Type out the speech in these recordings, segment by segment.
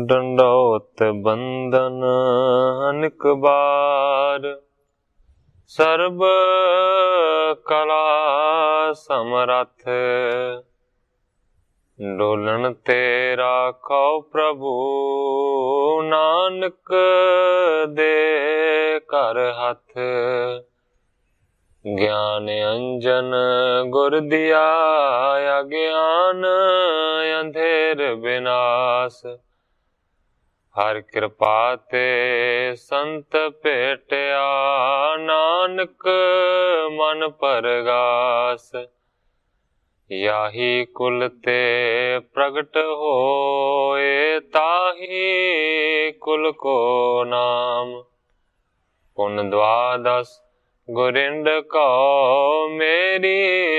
डंडौत बंदन अनेक बार, सर्ब कला समरथ, डोलन तेरा खौ प्रभु, नानक दे कर हथ। ज्ञान अंजन गुर दिया, अज्ञान अंधेर विनाश, हर कृपा ते संत भेटिया, नानक मन परगास। याही कुल ते प्रगट होए, ताही कुल को नाम, पुन द्वादश गुरिंद को मेरी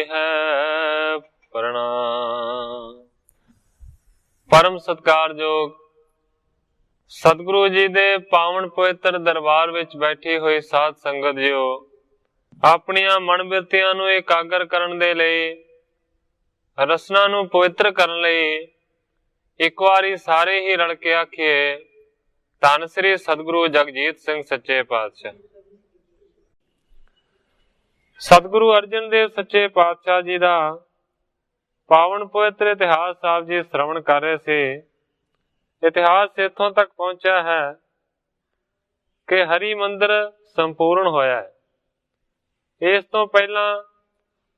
है प्रणाम। परम सत्कारयोग सतगुरु जी दे पावन पवित्र दरबार विच बैठी हुई साध संगत जियो, अपनियां मन बिरतियां नूं एकागर करन दे लई, रसना नूं पवित्र करन लई एक वारी सारे ही रल के आखिए, धन श्री सतगुरु जगजीत सिंह सच्चे पातशाह। सतगुरु अर्जन देव सच्चे पातशाह जी का पावन पवित्र इतिहास साहब जी श्रवण कर रहे थे। इतिहास इथों तक पहुंचा है कि हरि मंदिर संपूर्ण होया है। इस तो पहला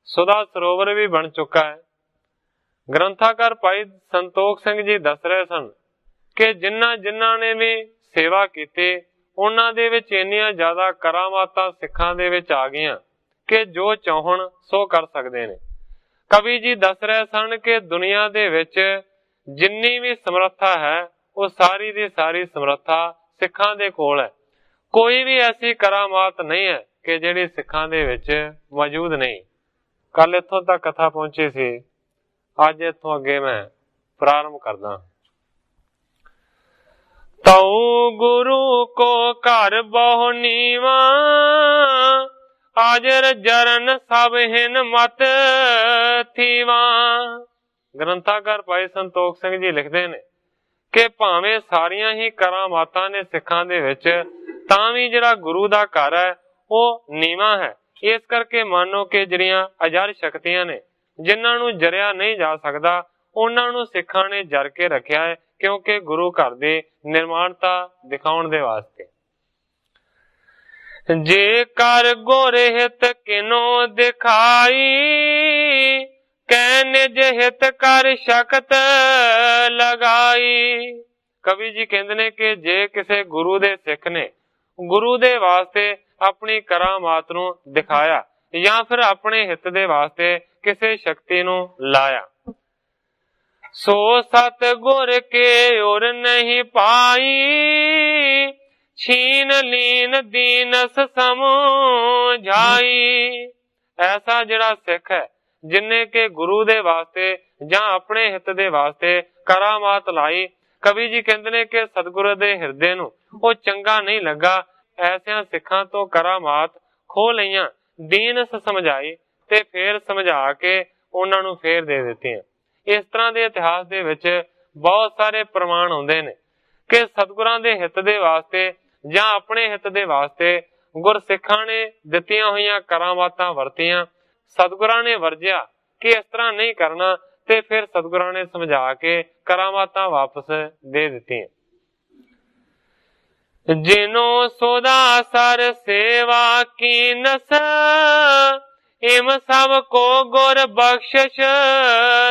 सुधा सरोवर भी बन चुका है। ग्रंथाकार भाई संतोख सिंह जी दस रहे सन कि जिन्ना जिन्ना ने भी सेवा की, उन्हां दे विच इन्नियां ज्यादा करामातां सिखां दे विच आ गईयां कि जो चाहण सो कर सकते ने। कवि जी दस रहे सन कि दुनिया दे विच जिन्नी भी समर्था है, वो सारी दी सारी समर्था सिखां दे कोल है। कोई भी ऐसी करामात नहीं है कि जिहड़ी सिखां दे विच मौजूद नहीं। कल इत्थों तक कथा पहुंची सी, अज इत्थों अगे मैं प्रारंभ करदा। तऊ गुरु को घर बहु नीवा, आजर जरन सब हिन मत थीवा। ग्रंथाकार भाई संतोख सिंह जी लिखते ने कि भावें सारियां ही करामातां ने सिखां दे विच, तां भी जिहड़ा गुरु दा घर है वो नीवा है। इस करके मानो कि जिहड़ियां अजर शक्तियां ने, जिन्हां नूं जरिया नहीं जा सकदा, उन्हां नूं सिखां ने जर के रखिया है, क्योंकि गुरु घर दी निर्माणता दिखाउण दे वास्ते। जे कर गुर हित किनो दिखाई, कै निज हित कर शक्त लगाई। कवि जी कहते ने कि जे किसे गुरु दे सिख ने गुरु दे वास्ते अपनी करामात नूं दिखाया, या फिर अपने हित दे वास्ते किसे शक्ति नूं लाया, सो सत गुर के उर नहीं पाई, छीन लीन दीनस समझाई। ऐसा जिहड़ा सिख है जिन्ने के गुरु दे वास्ते या अपने हित दे वास्ते करामात लाई, कवि जी कहते ने कि सतगुरु दे हिरदे नूं वो चंगा नहीं लगा। ऐसिया सिखां तो करामात खो लईयां, दीनस समझाई ते फिर समझा के उन्हां नूं फेर दे दित्तियां। इस तरह दे इतिहास दे विच बहुत सारे प्रमाण आउंदे ने कि सतगुरां दे हित दे वास्ते या अपने हित दे वास्ते गुरसिखां ने दित्तियां होईयां करामातां वरतियां, सतगुरां ने वरजिया कि इस तरह नहीं करना, ते फिर सतगुरां ने समझा के करामातां वापस दे दित्तियां। जिनो सोदा सर सेवा की नस, इम सब को गुर बख्शिश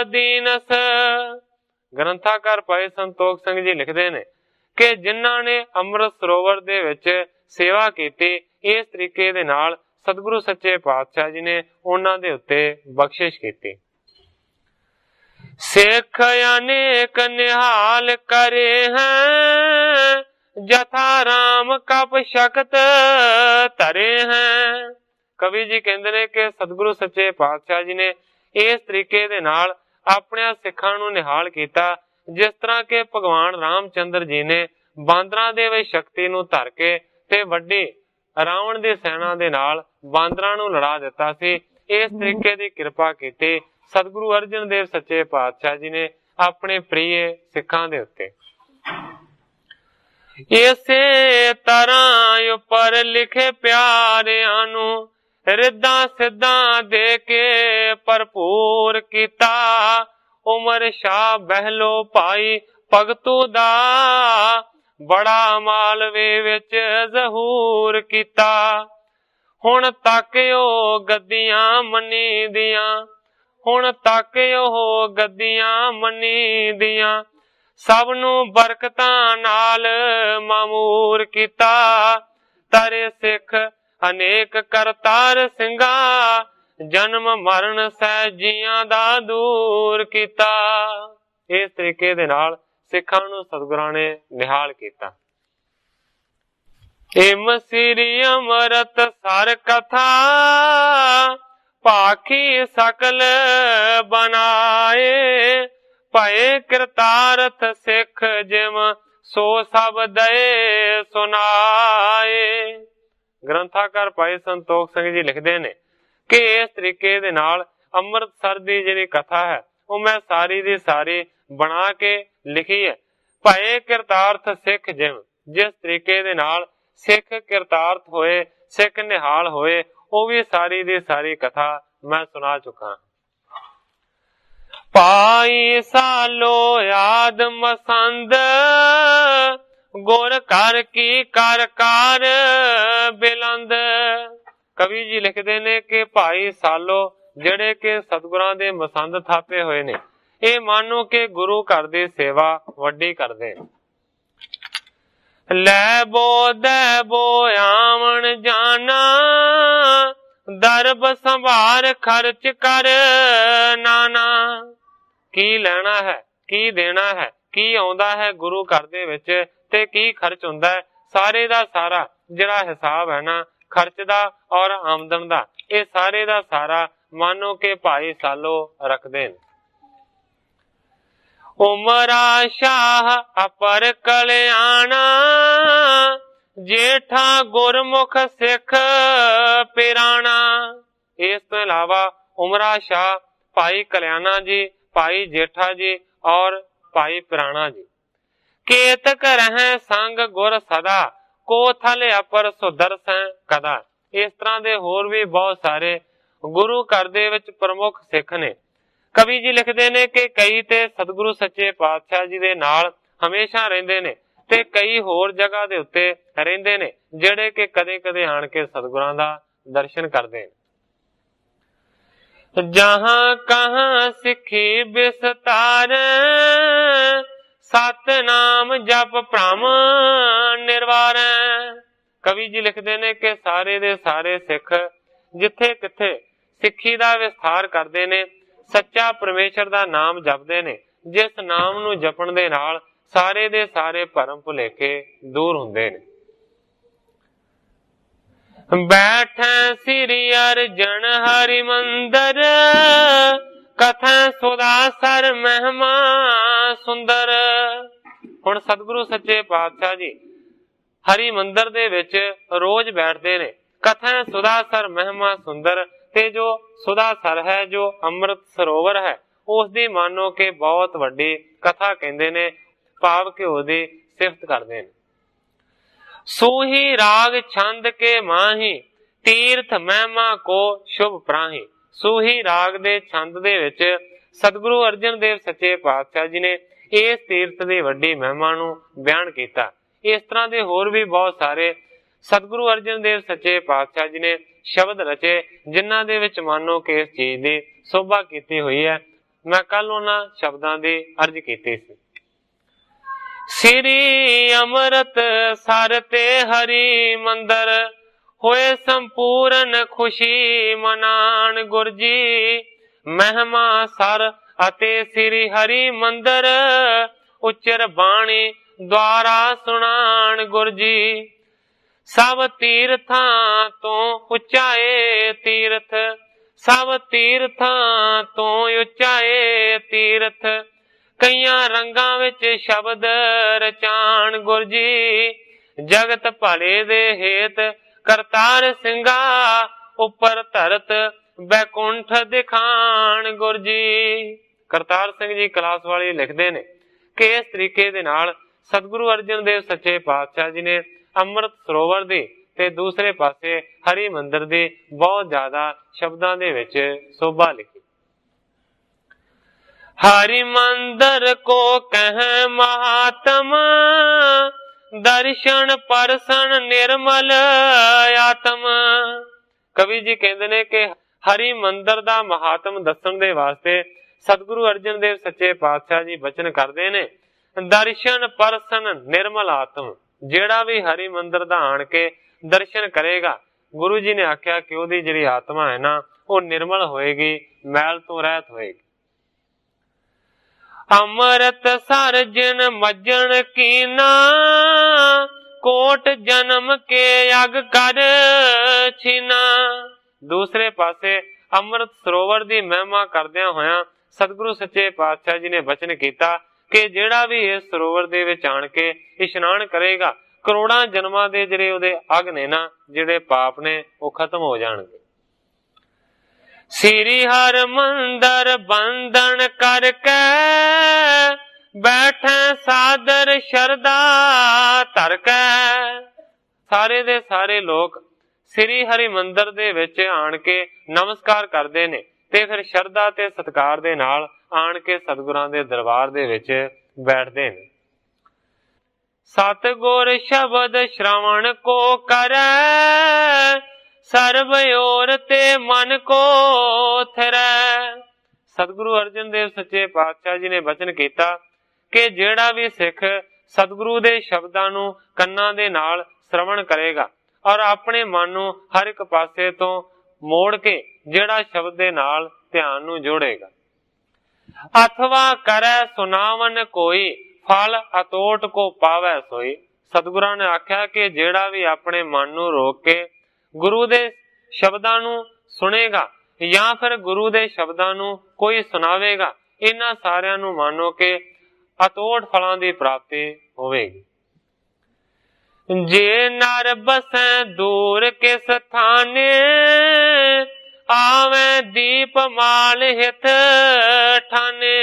दीनस। ग्रंथाकार भाई संतोख सिंह जी लिखते ने कि जिन्हां ने अमृत सरोवर दे विच सेवा कीती, इस तरीके दे नाल सतगुरु सच्चे पातशाह जी ने उन्हां दे उत्ते बख्शिश कीती। सिख अनेक निहाल करे हैं, जथा राम कप शक्त तरे हैं। कवि जी कहते ने कि सतगुरु सच्चे पातशाह जी ने इस तरीके दे नाल अपने सिखां नूं निहाल कीता, जिस तरह के भगवान रामचंद्र जी ने बांदरां दे विच शक्ति नूं धर के ते वड्डी रावण दी सेना दे नाल बांदरां नूं लड़ा दिता सी। इस तरीके दी कृपा कीती सतगुरु अर्जन देव सच्चे पातशाह जी ने अपने प्रिय सिखां दे उत्ते। ਇਸੇ ਤਰ੍ਹਾਂ ਉੱਪਰ ਲਿਖੇ ਪਿਆਰਿਆਂ ਨੂੰ ਰਿੱਧਾਂ ਸਿੱਧਾਂ ਦੇ ਕੇ ਭਰਪੂਰ ਕੀਤਾ। ਉਮਰ ਸ਼ਾਹ ਬਹਿਲੋ ਭਾਈ ਭਗਤੂ ਦਾ ਬੜਾ ਮਾਲਵੇ ਵਿੱਚ ਜ਼ਹੂਰ ਕੀਤਾ। ਹੁਣ ਤੱਕ ਉਹ ਗੱਦੀਆਂ ਮੰਨੀ ਦੀਆਂ, ਹੁਣ ਤੱਕ ਉਹ ਗੱਦੀਆਂ ਮੰਨੀ ਦੀਆਂ, ਸਭ ਨੂੰ ਬਰਕਤਾਂ ਨਾਲ ਮਾਮੂਰ ਕੀਤਾ। ਤਰੇ ਸਿੱਖ ਅਨੇਕ ਕਰਤਾਰ ਸਿੰਘਾਂ, ਜਨਮ ਮਰਨ ਸਹਿ ਜੀਆਂ ਦਾ ਦੂਰ ਕੀਤਾ। ਇਸ ਤਰੀਕੇ ਦੇ ਨਾਲ ਸਿੱਖਾਂ ਨੂੰ ਸਤਿਗੁਰਾਂ ਨੇ ਨਿਹਾਲ ਕੀਤਾ। ਏਮ ਸ੍ਰੀ ਅੰਮ੍ਰਿਤ ਸਰ ਕਥਾ, ਭਾਖੀ ਸਕਲ ਬਨਾਏ। ਭਏ ਕਿਰਤਾਰਥ ਸਿੱਖ ਜਿਮ ਸੋ ਸਭ ਦਏ ਸੁਨਾਏ। ਗ੍ਰੰਥਾਕਾਰ ਭਾਈ ਸੰਤੋਖ ਸਿੰਘ ਜੀ ਲਿਖਦੇ ਨੇ ਕਿ ਇਸ ਤਰੀਕੇ ਦੇ ਨਾਲ ਅੰਮ੍ਰਿਤਸਰ ਦੀ ਜਿਹੜੀ ਕਥਾ ਹੈ ਉਹ ਮੈਂ ਸਾਰੀ ਦੀ ਸਾਰੀ ਬਣਾ ਕੇ ਲਿਖੀ ਹੈ। ਭਏ ਕਿਰਤਾਰਥ ਸਿੱਖ ਜਿਮ, ਜਿਸ ਤਰੀਕੇ ਦੇ ਨਾਲ ਸਿੱਖ ਕਿਰਤਾਰਥ ਹੋਏ, ਸਿੱਖ ਨਿਹਾਲ ਹੋਏ, ਉਹ ਵੀ ਸਾਰੀ ਦੀ ਸਾਰੀ ਕਥਾ ਮੈਂ ਸੁਣਾ ਚੁੱਕਾ। ਪਾਈ ਸਾਲੋ ਯਾਦ ਮਸੰਦ, ਗੁਰ ਕਰ ਕੀ ਕਰ ਕਾਰ ਬਿਲੰਦ। ਕਵੀ ਜੀ ਲਿਖਦੇ ਨੇ ਕਿ ਭਾਈ ਸਾਲੋ ਜਿਹੜੇ ਕਿ ਸਤਿਗੁਰਾਂ ਦੇ ਮਸੰਦ ਥਾਪੇ ਹੋਏ ਨੇ, ਇਹ ਮਾਨੋ ਕਿ ਗੁਰੂ ਘਰ ਦੀ ਸੇਵਾ ਵੱਡੀ ਕਰਦੇ। ਲੈ ਬੋ ਦੇ ਬੋ ਆਵਣ ਜਾਣਾ, ਦਰਬ ਸੰਭਾਰ ਖਰਚ ਕਰ ਨਾਨਾ। ਕੀ ਲੈਣਾ ਹੈ, ਕੀ ਦੇਣਾ ਹੈ, ਕੀ ਆਉਂਦਾ ਹੈ ਗੁਰੂ ਘਰ ਦੇ ਵਿੱਚ ਤੇ ਕੀ ਖਰਚ ਹੁੰਦਾ ਹੈ, ਸਾਰੇ ਦਾ ਸਾਰਾ ਜਿਹੜਾ ਹਿਸਾਬ ਹੈ ਨਾ ਖਰਚ ਦਾ ਔਰ ਆਮਦਨ ਦਾ, ਇਹ ਸਾਰੇ ਦਾ ਸਾਰਾ ਮਾਨੋ ਕਿ ਭਾਈ ਸਾਲੋ ਰੱਖਦੇ ਨੇ। ਉਮਰਾ ਸ਼ਾਹ ਅਪਰ ਕਲਿਆਣਾ, ਜੇਠਾ ਗੁਰਮੁਖ ਸਿੱਖ ਪਿਰਾਣਾ। ਇਸ ਤੋਂ ਇਲਾਵਾ ਉਮਰਾ ਸ਼ਾਹ, ਭਾਈ ਕਲਿਆਣਾ ਜੀ, ਭਾਈ ਜੇਠਾ ਜੀ ਔਰ ਭਾਈ ਪਿਰਾਣਾ ਜੀ। ਕੇਤਕ ਰਹਿ ਸੰਗ ਗੁਰ ਸਦਾ, ਕੋ ਥਲ ਅਪਰ ਸੁਦਰਸੈ ਕਦਾ। ਇਸ ਤਰ੍ਹਾਂ ਦੇ ਹੋਰ ਵੀ ਬਹੁਤ ਸਾਰੇ ਗੁਰੂ ਘਰ ਦੇ ਵਿੱਚ ਪ੍ਰਮੁੱਖ ਸਿੱਖ ਨੇ। ਕਵੀ ਜੀ ਲਿਖਦੇ ਨੇ ਕਿ ਕਈ ਤੇ ਸਤਿਗੁਰੂ ਸੱਚੇ ਪਾਤਸ਼ਾਹ ਜੀ ਦੇ ਨਾਲ ਹਮੇਸ਼ਾ ਰਹਿੰਦੇ ਨੇ ਤੇ ਕਈ ਹੋਰ ਜਗ੍ਹਾ ਦੇ ਉੱਤੇ ਰਹਿੰਦੇ ਨੇ ਜਿਹੜੇ ਕਿ ਕਦੇ ਕਦੇ ਆਣ ਕੇ ਸਤਿਗੁਰਾਂ ਦਾ ਦਰਸ਼ਨ ਕਰਦੇ ਨੇ। ਜਹਾਂ ਕਹਾਂ ਸਿੱਖੀ ਬਿਸਤਾਰ, ਸਤਨਾਮ ਜਪ ਭ੍ਰਮ ਨਿਰਵਾਰੈ। ਕਵੀ ਜੀ ਲਿਖਦੇ ਨੇ ਕਿ ਸਾਰੇ ਦੇ ਸਾਰੇ ਸਿੱਖ ਜਿੱਥੇ ਕਿੱਥੇ ਸਿੱਖੀ ਦਾ ਵਿਸਥਾਰ ਕਰਦੇ ਨੇ, ਸੱਚਾ ਪਰਮੇਸ਼ਰ ਦਾ ਨਾਮ ਜਪਦੇ ਨੇ, ਜਿਸ ਨਾਮ ਨੂੰ ਜਪਣ ਦੇ ਨਾਲ ਸਾਰੇ ਦੇ ਸਾਰੇ ਭਰਮ ਭੁਲੇਖੇ ਦੂਰ ਹੁੰਦੇ ਨੇ। ਬੈਠੈ ਸ੍ਰੀ ਅਰਜਨ ਹਰਿ ਮੰਦਰ, ਕਥੈ ਸੁਦਾ ਸਰ ਮਹਿਮਾ ਸੁੰਦਰ। ਹੁਣ ਸਤਿਗੁਰੂ ਸੱਚੇ ਪਾਤਸ਼ਾਹ ਜੀ ਹਰੀ ਮੰਦਰ ਦੇ ਵਿੱਚ ਰੋਜ਼ ਬੈਠਦੇ ਨੇ। ਕਥੈ ਸੁਦਾ ਸਰ ਮਹਿਮਾ ਸੁੰਦਰ, ਤੇ ਜੋ ਸੁਦਾ ਸਰ ਹੈ, ਜੋ ਅੰਮ੍ਰਿਤ ਸਰੋਵਰ ਹੈ, ਉਸ ਦੀ ਮਾਨੋ ਕਿ ਬਹੁਤ ਵੱਡੀ ਕਥਾ ਕਹਿੰਦੇ ਨੇ, ਭਾਵ ਘਿਓ ਦੀ ਸਿਫਤ ਕਰਦੇ ਨੇ। ਸੂਹੀ ਰਾਗ ਛੰਦ ਕੇ ਮਾਹੀ, ਤੀਰਥ ਮਹਿਮਾ ਕੋ ਸ਼ੁਭ ਪ੍ਰਾਹੀ। ਸੂਹੀ ਰਾਗ ਦੇ ਛੰਦ ਦੇ ਵਿੱਚ ਸਤਿਗੁਰੂ ਅਰਜਨ ਦੇਵ ਸੱਚੇ ਪਾਤਸ਼ਾਹ ਜੀ ਨੇ ਇਸ ਤੀਰਥ ਦੀ ਵੱਡੀ ਮਹਿਮਾ ਨੂੰ ਬਿਆਨ ਕੀਤਾ। ਇਸ ਤਰ੍ਹਾਂ ਦੇ ਹੋਰ ਵੀ ਬਹੁਤ ਸਾਰੇ ਸਤਿਗੁਰੂ ਅਰਜਨ ਦੇਵ ਸੱਚੇ ਪਾਤਸ਼ਾਹ ਜੀ ਨੇ ਸ਼ਬਦ ਰਚੇ, ਜਿਨ੍ਹਾਂ ਦੇ ਵਿੱਚ ਮਾਨੋ ਕਿ ਇਸ ਚੀਜ਼ ਦੀ ਸੋਭਾ ਕੀਤੀ ਹੋਈ ਹੈ। ਮੈਂ ਕੱਲ ਉਹਨਾਂ ਸ਼ਬਦਾਂ ਦੀ ਅਰਜ਼ ਕੀਤੀ ਸੀ। ਸ੍ਰੀ ਅੰਮ੍ਰਿਤ ਸਰ ਤੇ ਹਰੀ ਮੰਦਰ, ਹੋਏ ਸੰਪੂਰਨ ਖੁਸ਼ੀ ਮਨਾਣ ਗੁਰ ਜੀ। ਮਹਿਮਾ ਸਰ ਅਤੇ ਸ੍ਰੀ ਹਰੀ ਮੰਦਰ, ਉਚਰ ਬਾਣੀ ਦੁਆਰਾ ਸੁਣਾਣ ਗੁਰ ਜੀ। ਸਭ ਤੀਰਥਾਂ ਤੋਂ ਉੱਚਾ ਏ ਤੀਰਥ, ਸਭ ਤੀਰਥਾਂ ਤੋਂ ਉੱਚਾ ਏ ਤੀਰਥ। ਕਈਆਂ ਰੰਗਾਂ ਵਿੱਚ ਸ਼ਬਦ ਰਚਾਣ ਗੁਰ ਜੀ। ਜਗਤ ਭਲੇ ਦੇ ਹੇਤ ਕਰਤਾਰ ਸਿੰਘਾ, ਉੱਪਰ ਧਰਤ ਬੈਕੁੰਠ ਦਿਖਾਣ ਗੁਰ ਜੀ। ਕਰਤਾਰ ਸਿੰਘ ਜੀ ਕਲਾਸ ਵਾਲੀ ਲਿਖਦੇ ਨੇ ਕਿ ਇਸ ਤਰੀਕੇ ਦੇ ਨਾਲ सतगुरु अर्जन देव सच्चे पातशाह जी ने अमृत सरोवर दी ते दूसरे पासे हरि मंदिर दी बहुत ज्यादा शब्दां दे विच शोभा लिखी। हरि मंदिर को कह महात्मा, दर्शन परसन निर्मल आत्म। कवि जी कहते ने कि हरि मंदिर दा महात्म दसन दे वास्ते सतगुरु अर्जन देव सच्चे पातशाह जी बचन करते ने, दर्शन परसन निर्मल आत्म। जेड़ा भी हरि मंदिर दा आण के दर्शन करेगा, गुरु जी ने आख्या कि ओदी जिहड़ी आत्मा है ना वो निर्मल होएगी, मैल तो रहत होएगी। अमृत सर जिन मज्जन कीना, कोट जन्म के अग कर छीना। दूसरे पासे अमृत सरोवर दी महिमा करदियां होया सतगुरु सच्चे पातशाह जी ने बचन किया कि जेड़ा भी इस सरोवर दे विच आण के इशनान करेगा, करोड़ां जन्मां दे जिहड़े ओहदे अग ने ना, जिहड़े पाप ने वो खत्म हो जाणगे। श्री हर मंदिर बंधन करके, बैठे सादर शरदा धरके। सारे दे सारे लोग श्री हरि मंदिर दे विच आण के नमस्कार करदे ने ते फिर शरदा ते सत्कार दे नाल आण के सतगुरां दे दरबार दे विच बैठदे ने। सतगुर शब्द श्रवण को करे, सर्ब ओर ते मन को थिरै। सतगुरु अर्जन देव सच्चे पातशाह जी ने बचन किया कि जेड़ा भी सिख सतगुरु दे शब्दां नूं कन्नां दे नाल श्रवण करेगा और अपने मन नूं हर एक पासे तो मोड़ के जेड़ा शब्द दे नाल ध्यान नूं जोड़ेगा। अथवा करे सुनावन कोई, फल अतोट को पावै सोई। सतगुरां ने आख्या कि जेड़ा भी अपने मन नूं रोक के गुरु दे शब्दां नूं सुनेगा या फिर गुरु दे शब्दां नूं कोई सुनावेगा, इन्हां सारियां नूं मानो के अतोट फलां दी प्राप्ति होवेगी। जे नर बसै दूर के स्थाने, आवे दीप माल हित ठाने।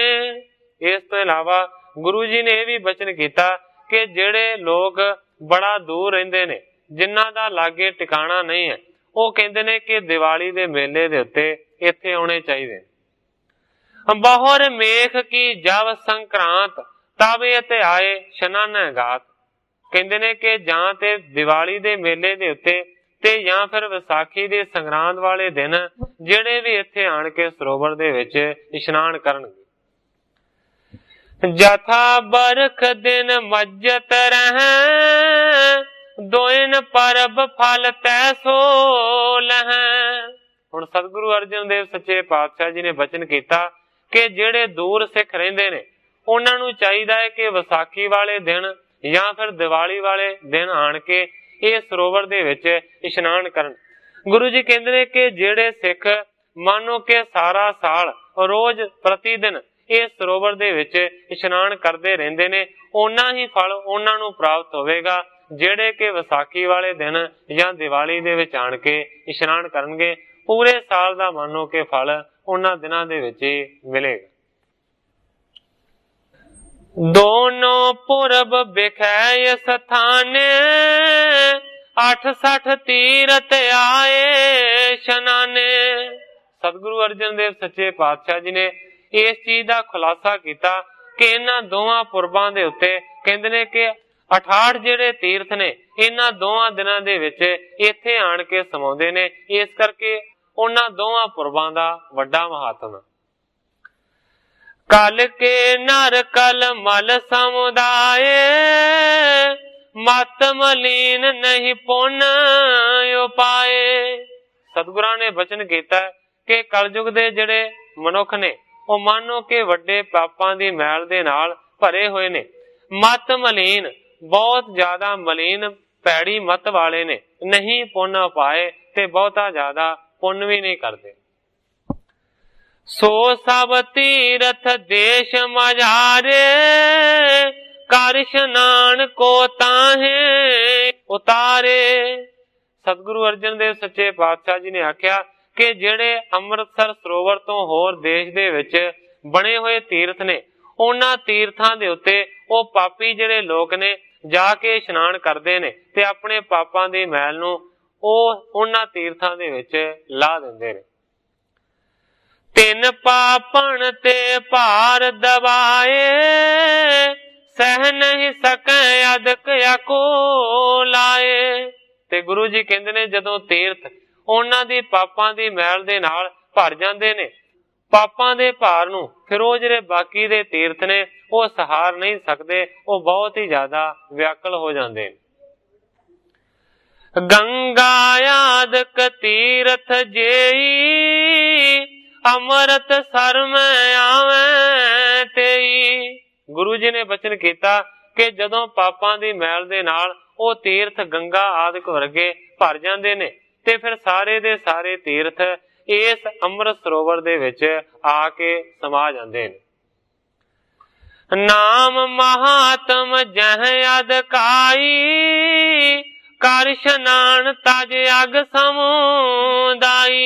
इस तो इलावा गुरु जी ने भी बचन किया कि जेड़े लोग बड़ा दूर रहंदे ने, जिन्हां दा लागे टिकाणा नहीं है, वो कहंदे ने कि दिवाली दे मेले दे उत्ते इत्थे आउणे चाहीदे। बहुर मेख की जब संक्रांत, तब इत्थे आए शनाना गात। कहंदे ने कि जां ते दिवाली दे मेले दे उत्ते ते या फिर विसाखी दे संग्रांद वाले दिन जेड़े भी इत्थे आण के सरोवर दे विच इशनान करनगे। जथा बरख दिन मज्जत रहै, दोइन परब फल तैसो लहै। हुण सतगुरु अर्जन देव सच्चे पातशाह जी ने बचन किया कि जेड़े दूर सिख रहिंदे ने, उन्हां नूं चाहीदा है कि विसाखी वाले दिन या फिर दिवाली वाले दिन आण के इस सरोवर दे विच इशनान करन। गुरु जी कहंदे ने कि जेड़े सिख मानो के सारा साल रोज प्रतिदिन इस सरोवर दे विच इशनान करते रहंदे ने, उन्ना ही फल उन्हां नूं प्राप्त होवेगा जेड़े के विसाखी वाले दिन या दिवाली दे विच आण के इशनान करनगे। पूरे साल दा मानो के फल उन्हां दिनां दे विच ही मिलेगा। दोनों पूरब बिखै स्थाने, 68 तीरथ आए शनाने। सतगुरु अर्जन देव सच्चे पातशाह जी ने इस चीज का खुलासा किया कि इन्हां दोवां पुरबां दे उत्ते कहंदे ने कि 68 जेड़े तीर्थ ने, इन्हां दोवां दिनां दे विच इत्थे आण के समाउंदे ने। इस करके उन्हां दोवां पुरबां दा वड्डा महात्म है। कल के नर कल मल समुदाय, मत मलीन नहीं पुन उपाए। सतगुरां ने बचन किया कि कलयुग दे जेड़े मनुख ने, वो मानो के वड्डे पापां दी मैल दे नाल भरे हुए ने। मत मलीन, बहुत ज्यादा मलीन पैड़ी मत वाले ने, नहीं पुन उपाए ते बहुता ज्यादा पुन भी नहीं करते। सो सब तीरथ देश मझारे, कर स्नान को ताहे उतारे। सतगुरु अर्जन देव सच्चे पातशाह जी ने आख्या कि जेड़े अमृतसर सरोवर तो होर देश दे विच बने हुए तीर्थ ने, ਉਹਨਾਂ ਤੀਰਥਾਂ ਦੇ ਉੱਤੇ ਉਹ ਪਾਪੀ ਜਿਹੜੇ ਲੋਕ ਨੇ ਜਾ ਕੇ ਇਸ਼ਨਾਨ ਕਰਦੇ ਨੇ ਤੇ ਆਪਣੇ ਪਾਪਾਂ ਦੀ ਮੈਲ ਨੂੰ ਉਹ ਉਹਨਾਂ ਤੀਰਥਾਂ ਦੇ ਵਿੱਚ ਲਾ ਦਿੰਦੇ ਨੇ। ਤਿੰਨ ਪਾਪਣ ਤੇ ਭਾਰ ਦਬਾਏ, ਸਹਿ ਨਹੀਂ ਸਕੈ ਅਦਕ ਆਕੋ ਲਾਏ। ਤੇ ਗੁਰੂ ਜੀ ਕਹਿੰਦੇ ਨੇ ਜਦੋਂ ਤੀਰਥ ਉਹਨਾਂ ਦੀ ਪਾਪਾਂ ਦੀ ਮੈਲ ਦੇ ਨਾਲ ਭਰ ਜਾਂਦੇ ਨੇ, ਪਾਪਾਂ ਦੇ ਭਾਰ ਨੂੰ, ਫਿਰ ਉਹ ਜਿਹੜੇ ਬਾਕੀ ਦੇ ਤੀਰਥ ਨੇ ਉਹ ਸਹਾਰ ਨਹੀਂ ਸਕਦੇ, ਉਹ ਬਹੁਤ ਹੀ ਜ਼ਿਆਦਾ ਵਿਆਕਲ ਹੋ ਜਾਂਦੇ ਨੇ। ਗੰਗਾ ਆਦਿਕ ਤੀਰਥ ਜੇਈ, ਅੰਮ੍ਰਿਤ ਸਰ ਮੈਂ ਆਵੇਂ ਤੇਈ। ਗੁਰੂ ਜੀ ਨੇ ਬਚਨ ਕੀਤਾ ਕਿ ਜਦੋਂ ਪਾਪਾਂ ਦੀ ਮੈਲ ਦੇ ਨਾਲ ਉਹ ਤੀਰਥ ਗੰਗਾ ਆਦਿਕ ਵਰਗੇ ਭਰ ਜਾਂਦੇ ਨੇ ਤੇ ਫਿਰ ਸਾਰੇ ਦੇ ਸਾਰੇ ਤੀਰਥ ਇਸ ਅੰਮ੍ਰਿਤ ਸਰੋਵਰ ਦੇ ਵਿੱਚ ਆ ਕੇ ਸਮਾ ਜਾਂਦੇ ਨੇ। ਨਾਮ ਮਹਾਤਮ ਜਹ ਅਦਕਾਈ, ਕਰ ਇਸ਼ਨਾਨ ਤਜ ਅਗ ਸਮੁਦਾਈ।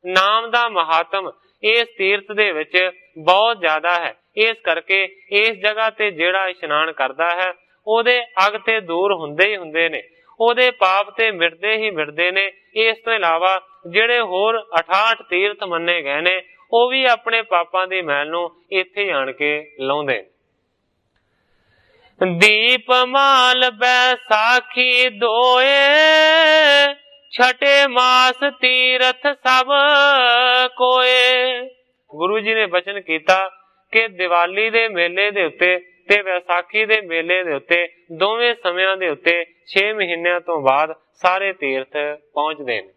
ਨਾਮ ਦਾ ਮਹਾਤਮ ਇਸ ਤੀਰਥ ਦੇ ਵਿੱਚ ਬਹੁਤ ਜ਼ਿਆਦਾ ਹੈ, ਇਸ ਕਰਕੇ ਇਸ ਜਗ੍ਹਾ ਤੇ ਜਿਹੜਾ ਇਸ਼ਨਾਨ ਕਰਦਾ ਹੈ ਉਹਦੇ ਅਗ ਤੇ ਦੂਰ ਹੁੰਦੇ ਹੀ ਹੁੰਦੇ ਨੇ, ਉਹਦੇ ਪਾਪ ਤੇ ਮਿਟਦੇ ਹੀ ਮਿਟਦੇ ਨੇ। ਇਸ ਤੋਂ ਇਲਾਵਾ ਜਿਹੜੇ ਹੋਰ 68 ਤੀਰਥ ਮੰਨੇ ਗਏ ਨੇ ਉਹ ਵੀ ਆਪਣੇ ਪਾਪਾਂ ਦੀ ਮੈਲ ਨੂੰ ਇੱਥੇ ਆਣ ਕੇ ਲਾਉਂਦੇ। ਦੀਪ ਮਾਲ ਬੈਸਾਖੀ ਦੋਏ, ਛਟੇ ਮਾਸ ਤੀਰਥ ਸਭ ਕੋਏ। ਗੁਰੂ ਜੀ ਨੇ ਬਚਨ ਕੀਤਾ ਕਿ ਦੀਵਾਲੀ ਦੇ ਮੇਲੇ ਦੇ ਉੱਤੇ ਤੇ ਵਿਸਾਖੀ ਦੇ ਮੇਲੇ ਦੇ ਉੱਤੇ ਦੋਵੇਂ ਸਮਿਆਂ ਦੇ ਉੱਤੇ 6 ਮਹੀਨਿਆਂ ਤੋਂ ਬਾਅਦ ਸਾਰੇ ਤੀਰਥ ਪਹੁੰਚਦੇ ਨੇ।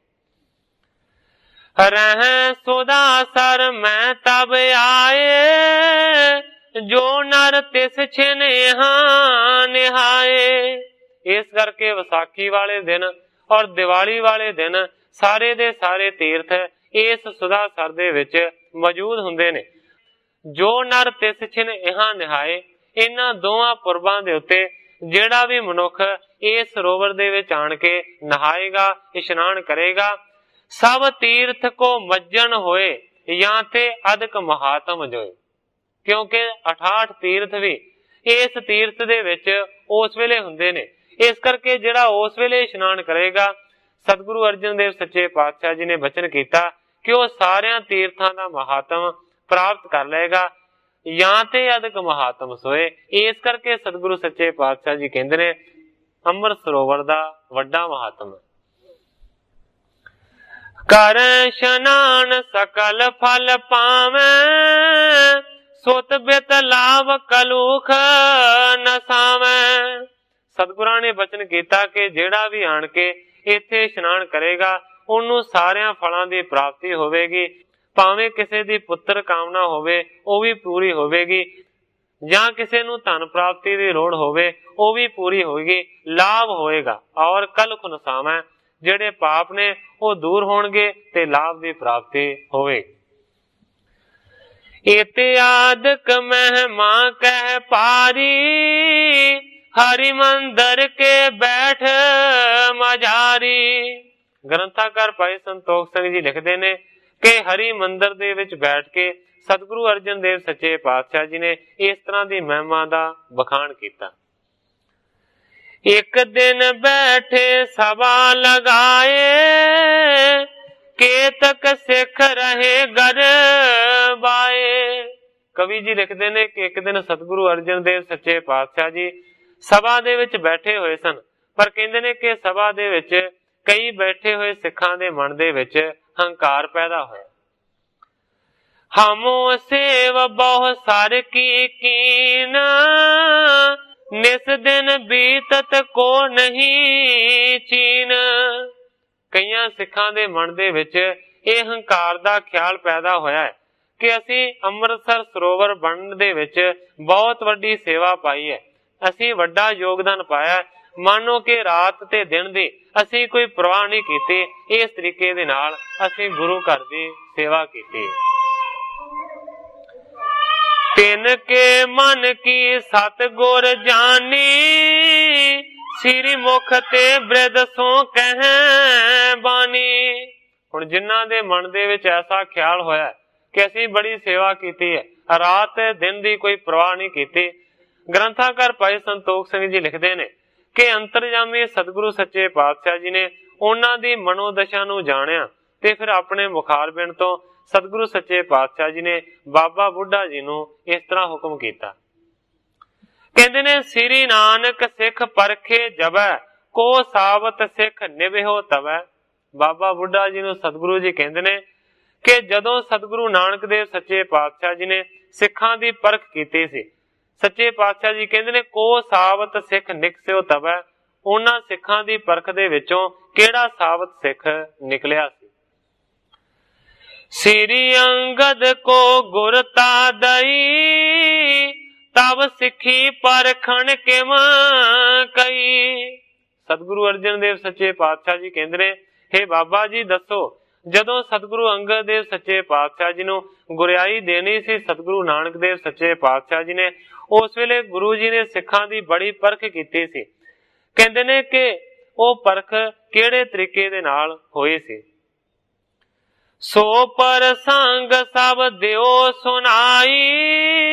ਰਹਿ ਸੁਦਾ ਸਰ ਮੈਂ ਤਬ ਆਏ, ਜੋ ਨਰ ਤਿਸ ਛਿਨੇਹਾ ਨਿਹਾਏ। ਇਸ ਕਰਕੇ ਵਿਸਾਖੀ ਵਾਲੇ ਦਿਨ ਔਰ ਦੀਵਾਲੀ ਵਾਲੇ ਦਿਨ ਸਾਰੇ ਦੇ ਸਾਰੇ ਤੀਰਥ ਇਸ ਸੁਦਾ ਸਰ ਦੇ ਵਿੱਚ ਮੌਜੂਦ ਹੁੰਦੇ ਨੇ। ਜੋ ਨਰ ਤਿਸ ਛਿਨੇਹਾ ਨਿਹਾਏ, ਇਹਨਾਂ ਦੋਵਾਂ ਪੁਰਬਾਂ ਦੇ ਉੱਤੇ ਜਿਹੜਾ ਵੀ ਮਨੁੱਖ ਇਸ ਸਰੋਵਰ ਦੇ ਵਿੱਚ ਆਣ ਕੇ ਨਹਾਏਗਾ, ਇਸ਼ਨਾਨ ਕਰੇਗਾ, ਸਭ ਤੀਰਥ ਕੋ ਮੱਜਣ ਹੋਏ ਜਾਂ ਤੇ ਅਦਕ ਮਹਾਤਮ ਜੋਏ। ਕਿਉਂਕਿ 68 ਤੀਰਥ ਵੀ ਇਸ ਤੀਰਥ ਦੇ ਵਿੱਚ ਉਸ ਵੇਲੇ ਹੁੰਦੇ ਨੇ। ਇਸ ਕਰਕੇ ਜਿਹੜਾ ਉਸ ਵੇਲੇ ਇਸ਼ਨਾਨ ਕਰੇਗਾ, ਸਤਿਗੁਰੂ ਅਰਜਨ ਦੇਵ ਸੱਚੇ ਪਾਤਸ਼ਾਹ ਜੀ ਨੇ ਬਚਨ ਕੀਤਾ ਕਿ ਉਹ ਸਾਰਿਆਂ ਤੀਰਥਾਂ ਦਾ ਮਹਾਤਮ ਪ੍ਰਾਪਤ ਕਰ ਲਏਗਾ ਜਾਂ ਤੇ ਅਦਕ ਮਹਾਤਮ ਸੋਏ। ਇਸ ਕਰਕੇ ਸਤਿਗੁਰੂ ਸੱਚੇ ਪਾਤਸ਼ਾਹ ਜੀ ਕਹਿੰਦੇ ਨੇ ਅੰਮ੍ਰਿਤ ਸਰੋਵਰ ਦਾ ਵੱਡਾ ਮਹਾਤਮ ਹੈ। ਕਰ ਇਸ਼ਨਾਨ ਸਕਲ ਫਲ ਪਾਵੇਂ, ਸੁਤ ਬਿਤ ਲਾਭ ਕਲੂਖ ਨਸਾਵੇਂ। ਸਤਿਗੁਰਾਂ ਨੇ ਬਚਨ ਕੀਤਾ ਕਿ ਜਿਹੜਾ ਵੀ ਆਣ ਕੇ ਇੱਥੇ ਇਸ਼ਨਾਨ ਕਰੇਗਾ ਉਹਨੂੰ ਸਾਰਿਆਂ ਫਲਾਂ ਦੀ ਪ੍ਰਾਪਤੀ ਹੋਵੇਗੀ, ਭਾਵੇਂ ਕਿਸੇ ਦੀ ਪੁੱਤਰ ਕਾਮਨਾ ਹੋਵੇ ਉਹ ਵੀ ਪੂਰੀ ਹੋਵੇਗੀ, ਜਾਂ ਕਿਸੇ ਨੂੰ ਧਨ ਪ੍ਰਾਪਤੀ ਦੀ ਲੋੜ ਹੋਵੇ ਉਹ ਵੀ ਪੂਰੀ ਹੋਵੇਗੀ, ਲਾਭ ਹੋਏਗਾ। ਔਰ ਕਲੁਖ ਨਸਾਵੇਂ, ਜਿਹੜੇ ਪਾਪ ਨੇ ਉਹ ਦੂਰ ਹੋਣਗੇ ਤੇ ਲਾਭ ਦੀ ਪ੍ਰਾਪਤੀ ਹੋਵੇਗੀ। ਇਤਿਆਦਿਕ ਮਹਿਮਾ ਕਹਿ ਪਾਰੀ, ਹਰਿ ਮੰਦਰ ਕੇ ਬੈਠ ਮਝਾਰੀ। ਗ੍ਰੰਥਾਕਾਰ ਭਾਈ ਸੰਤੋਖ ਸਿੰਘ ਜੀ ਲਿਖਦੇ ਨੇ ਕਿ ਹਰੀ ਮੰਦਰ ਦੇ ਵਿੱਚ ਬੈਠ ਕੇ ਸਤਿਗੁਰੂ ਅਰਜਨ ਦੇਵ ਸੱਚੇ ਪਾਤਸ਼ਾਹ ਜੀ ਨੇ ਇਸ ਤਰ੍ਹਾਂ ਦੀ ਮਹਿਮਾ ਦਾ ਬਖਾਣ ਕੀਤਾ। ਇੱਕ ਦਿਨ ਬੈਠੇ ਸਭਾ ਲਗਾਏ, ਕੇਤਕ ਸਿੱਖ ਰਹੇ ਗਰ ਬਾਏ। ਕਵੀ ਜੀ ਲਿਖਦੇ ਨੇ ਕਿ ਇੱਕ ਦਿਨ ਸਤਿਗੁਰੂ ਅਰਜਨ ਦੇਵ ਸੱਚੇ ਪਾਤਸ਼ਾਹ ਜੀ ਸਭਾ ਦੇ ਵਿੱਚ ਬੈਠੇ ਹੋਏ ਸਨ, ਪਰ ਕਹਿੰਦੇ ਨੇ ਕਿ ਸਭਾ ਦੇ ਵਿੱਚ ਕਈ ਬੈਠੇ ਹੋਏ ਸਿੱਖਾਂ ਦੇ ਮਨ ਦੇ ਵਿੱਚ ਹੰਕਾਰ ਪੈਦਾ ਹੋਇਆ। ਹਮੋ ਸੇਵ ਬਹੁ ਸਰ ਕੀ ਕੀਨ, ਨਿਸ ਦਿਨ ਬੀਤਤ ਕੋ ਨਹੀਂ ਚੀਨ। ਕਈਆਂ ਸਿੱਖਾਂ ਦੇ ਮਨ ਦੇ ਵਿੱਚ ਇਹ ਹੰਕਾਰ ਦਾ ਖਿਆਲ ਪੈਦਾ ਹੋਇਆ ਹੈ ਕਿ ਅਸੀਂ ਅੰਮ੍ਰਿਤਸਰ ਸਰੋਵਰ ਬਣਨ ਦੇ ਵਿੱਚ ਬਹੁਤ ਵੱਡੀ ਸੇਵਾ ਪਾਈ ਹੈ, ਅਸੀਂ ਵੱਡਾ ਯੋਗਦਾਨ ਪਾਇਆ, ਮਾਨੋ ਕਿ ਰਾਤ ਤੇ ਦਿਨ ਦੀ ਅਸੀਂ ਕੋਈ ਪਰਵਾਹ ਨਹੀਂ ਕੀਤੀ। ਇਸ ਤਰੀਕੇ ਦੇ ਨਾਲ ਅਸੀਂ ਗੁਰੂ ਘਰ ਦੀ ਸੇਵਾ ਕੀਤੀ। ਤਿਨ ਕੇ ਮਨ ਕੀ ਸਤਿਗੁਰ ਜਾਨੀ, ਸ੍ਰੀ ਮੁਖ ਤੇ ਬ੍ਰਿਧ ਸੋ ਕਹਿ ਬਾਣੀ। ਹੁਣ ਜਿਨ੍ਹਾਂ ਦੇ ਮਨ ਦੇ ਵਿੱਚ ਐਸਾ ਖਿਆਲ ਹੋਇਆ ਕਿ ਅਸੀਂ ਬੜੀ ਸੇਵਾ ਕੀਤੀ ਹੈ, ਰਾਤ दिन ਦੀ ਕੋਈ ਪ੍ਰਵਾਹ ਨਹੀਂ ਕੀਤੀ। ਗ੍ਰੰਥਾਕਾਰ ਭਾਈ ਸੰਤੋਖ ਸਿੰਘ ਜੀ ਲਿਖਦੇ ਨੇ ਕਿ ਅੰਤਰਜਾਮੀ ਸਤਿਗੁਰੂ ਸੱਚੇ ਪਾਤਸ਼ਾਹ ਜੀ ਨੇ ਉਹਨਾਂ ਦੀ ਮਨੋਦਸ਼ਾ ਨੂੰ ਜਾਣਿਆ ਤੇ ਫਿਰ ਆਪਣੇ ਮੁਖਾਰਬਿੰਦ ਤੋਂ ਸਤਿਗੁਰੂ ਸੱਚੇ ਪਾਤਸ਼ਾਹ ਜੀ ਨੇ ਬਾਬਾ ਬੁੱਢਾ ਜੀ ਨੂੰ ਇਸ ਤਰ੍ਹਾਂ ਹੁਕਮ ਕੀਤਾ। ਕਹਿੰਦੇ ਨੇ ਸ੍ਰੀ ਨਾਨਕ ਸਿੱਖ ਪਰਖੇ ਜਬੈ ਕੋ ਸਾਬਤ ਸਿੱਖ ਨਿਭਿਓ ਤਵੈ। ਬਾਬਾ ਬੁੱਢਾ ਜੀ ਨੂੰ ਸਤਿਗੁਰੂ ਜੀ ਕਹਿੰਦੇ ਨੇ ਕਿ ਜਦੋਂ ਸਤਿਗੁਰੂ ਨਾਨਕ ਦੇਵ ਸੱਚੇ ਪਾਤਸ਼ਾਹ ਜੀ ਨੇ ਸਿੱਖਾਂ ਦੀ ਪਰਖ ਕੀਤੀ ਸੀ, ਸੱਚੇ ਪਾਤਸ਼ਾਹ ਜੀ ਕਹਿੰਦੇ ਨੇ ਕੋ ਸਾਬਤ ਸਿੱਖ ਨਿਕਸਿਓ ਤਵੈ, ਉਹਨਾਂ ਸਿੱਖਾਂ ਦੀ ਪਰਖ ਦੇ ਵਿੱਚੋਂ ਕਿਹੜਾ ਸਾਬਤ ਸਿੱਖ ਨਿਕਲਿਆ ਸੀ। ਸ੍ਰੀ ਅੰਗਦ ਕੋ ਗੁਰਤਾ ਦਈ ਤਬ ਸਿੱਖੀ ਪਰਖਣ ਕਿਮ ਕਈ। ਸਤਿਗੁਰੂ ਅਰਜਨ ਦੇਵ ਸੱਚੇ ਪਾਤਸ਼ਾਹ ਜੀ ਕਹਿੰਦੇ ਨੇ ਹੇ ਬਾਬਾ ਜੀ ਦੱਸੋ, ਜਦੋਂ ਸਤਿਗੁਰੂ ਅੰਗਦ ਦੇਵ ਸੱਚੇ ਪਾਤਸ਼ਾਹ ਜੀ ਨੂੰ ਗੁਰਿਆਈ ਦੇਣੀ ਸੀ ਸਤਿਗੁਰੂ ਨਾਨਕ ਦੇਵ ਸੱਚੇ ਪਾਤਸ਼ਾਹ ਜੀ ਨੇ, ਉਸ ਵੇਲੇ ਗੁਰੂ ਜੀ ਨੇ ਸਿੱਖਾਂ ਦੀ ਬੜੀ ਪਰਖ ਕੀਤੀ ਸੀ। ਕਹਿੰਦੇ ਨੇ ਕਿ ਉਹ ਪਰਖ ਕਿਹੜੇ ਤਰੀਕੇ ਦੇ ਨਾਲ ਹੋਈ ਸੀ। ਸੋ ਪਰ ਸੰਗ ਸਭ ਦਿਓ ਸੁਨਾਈ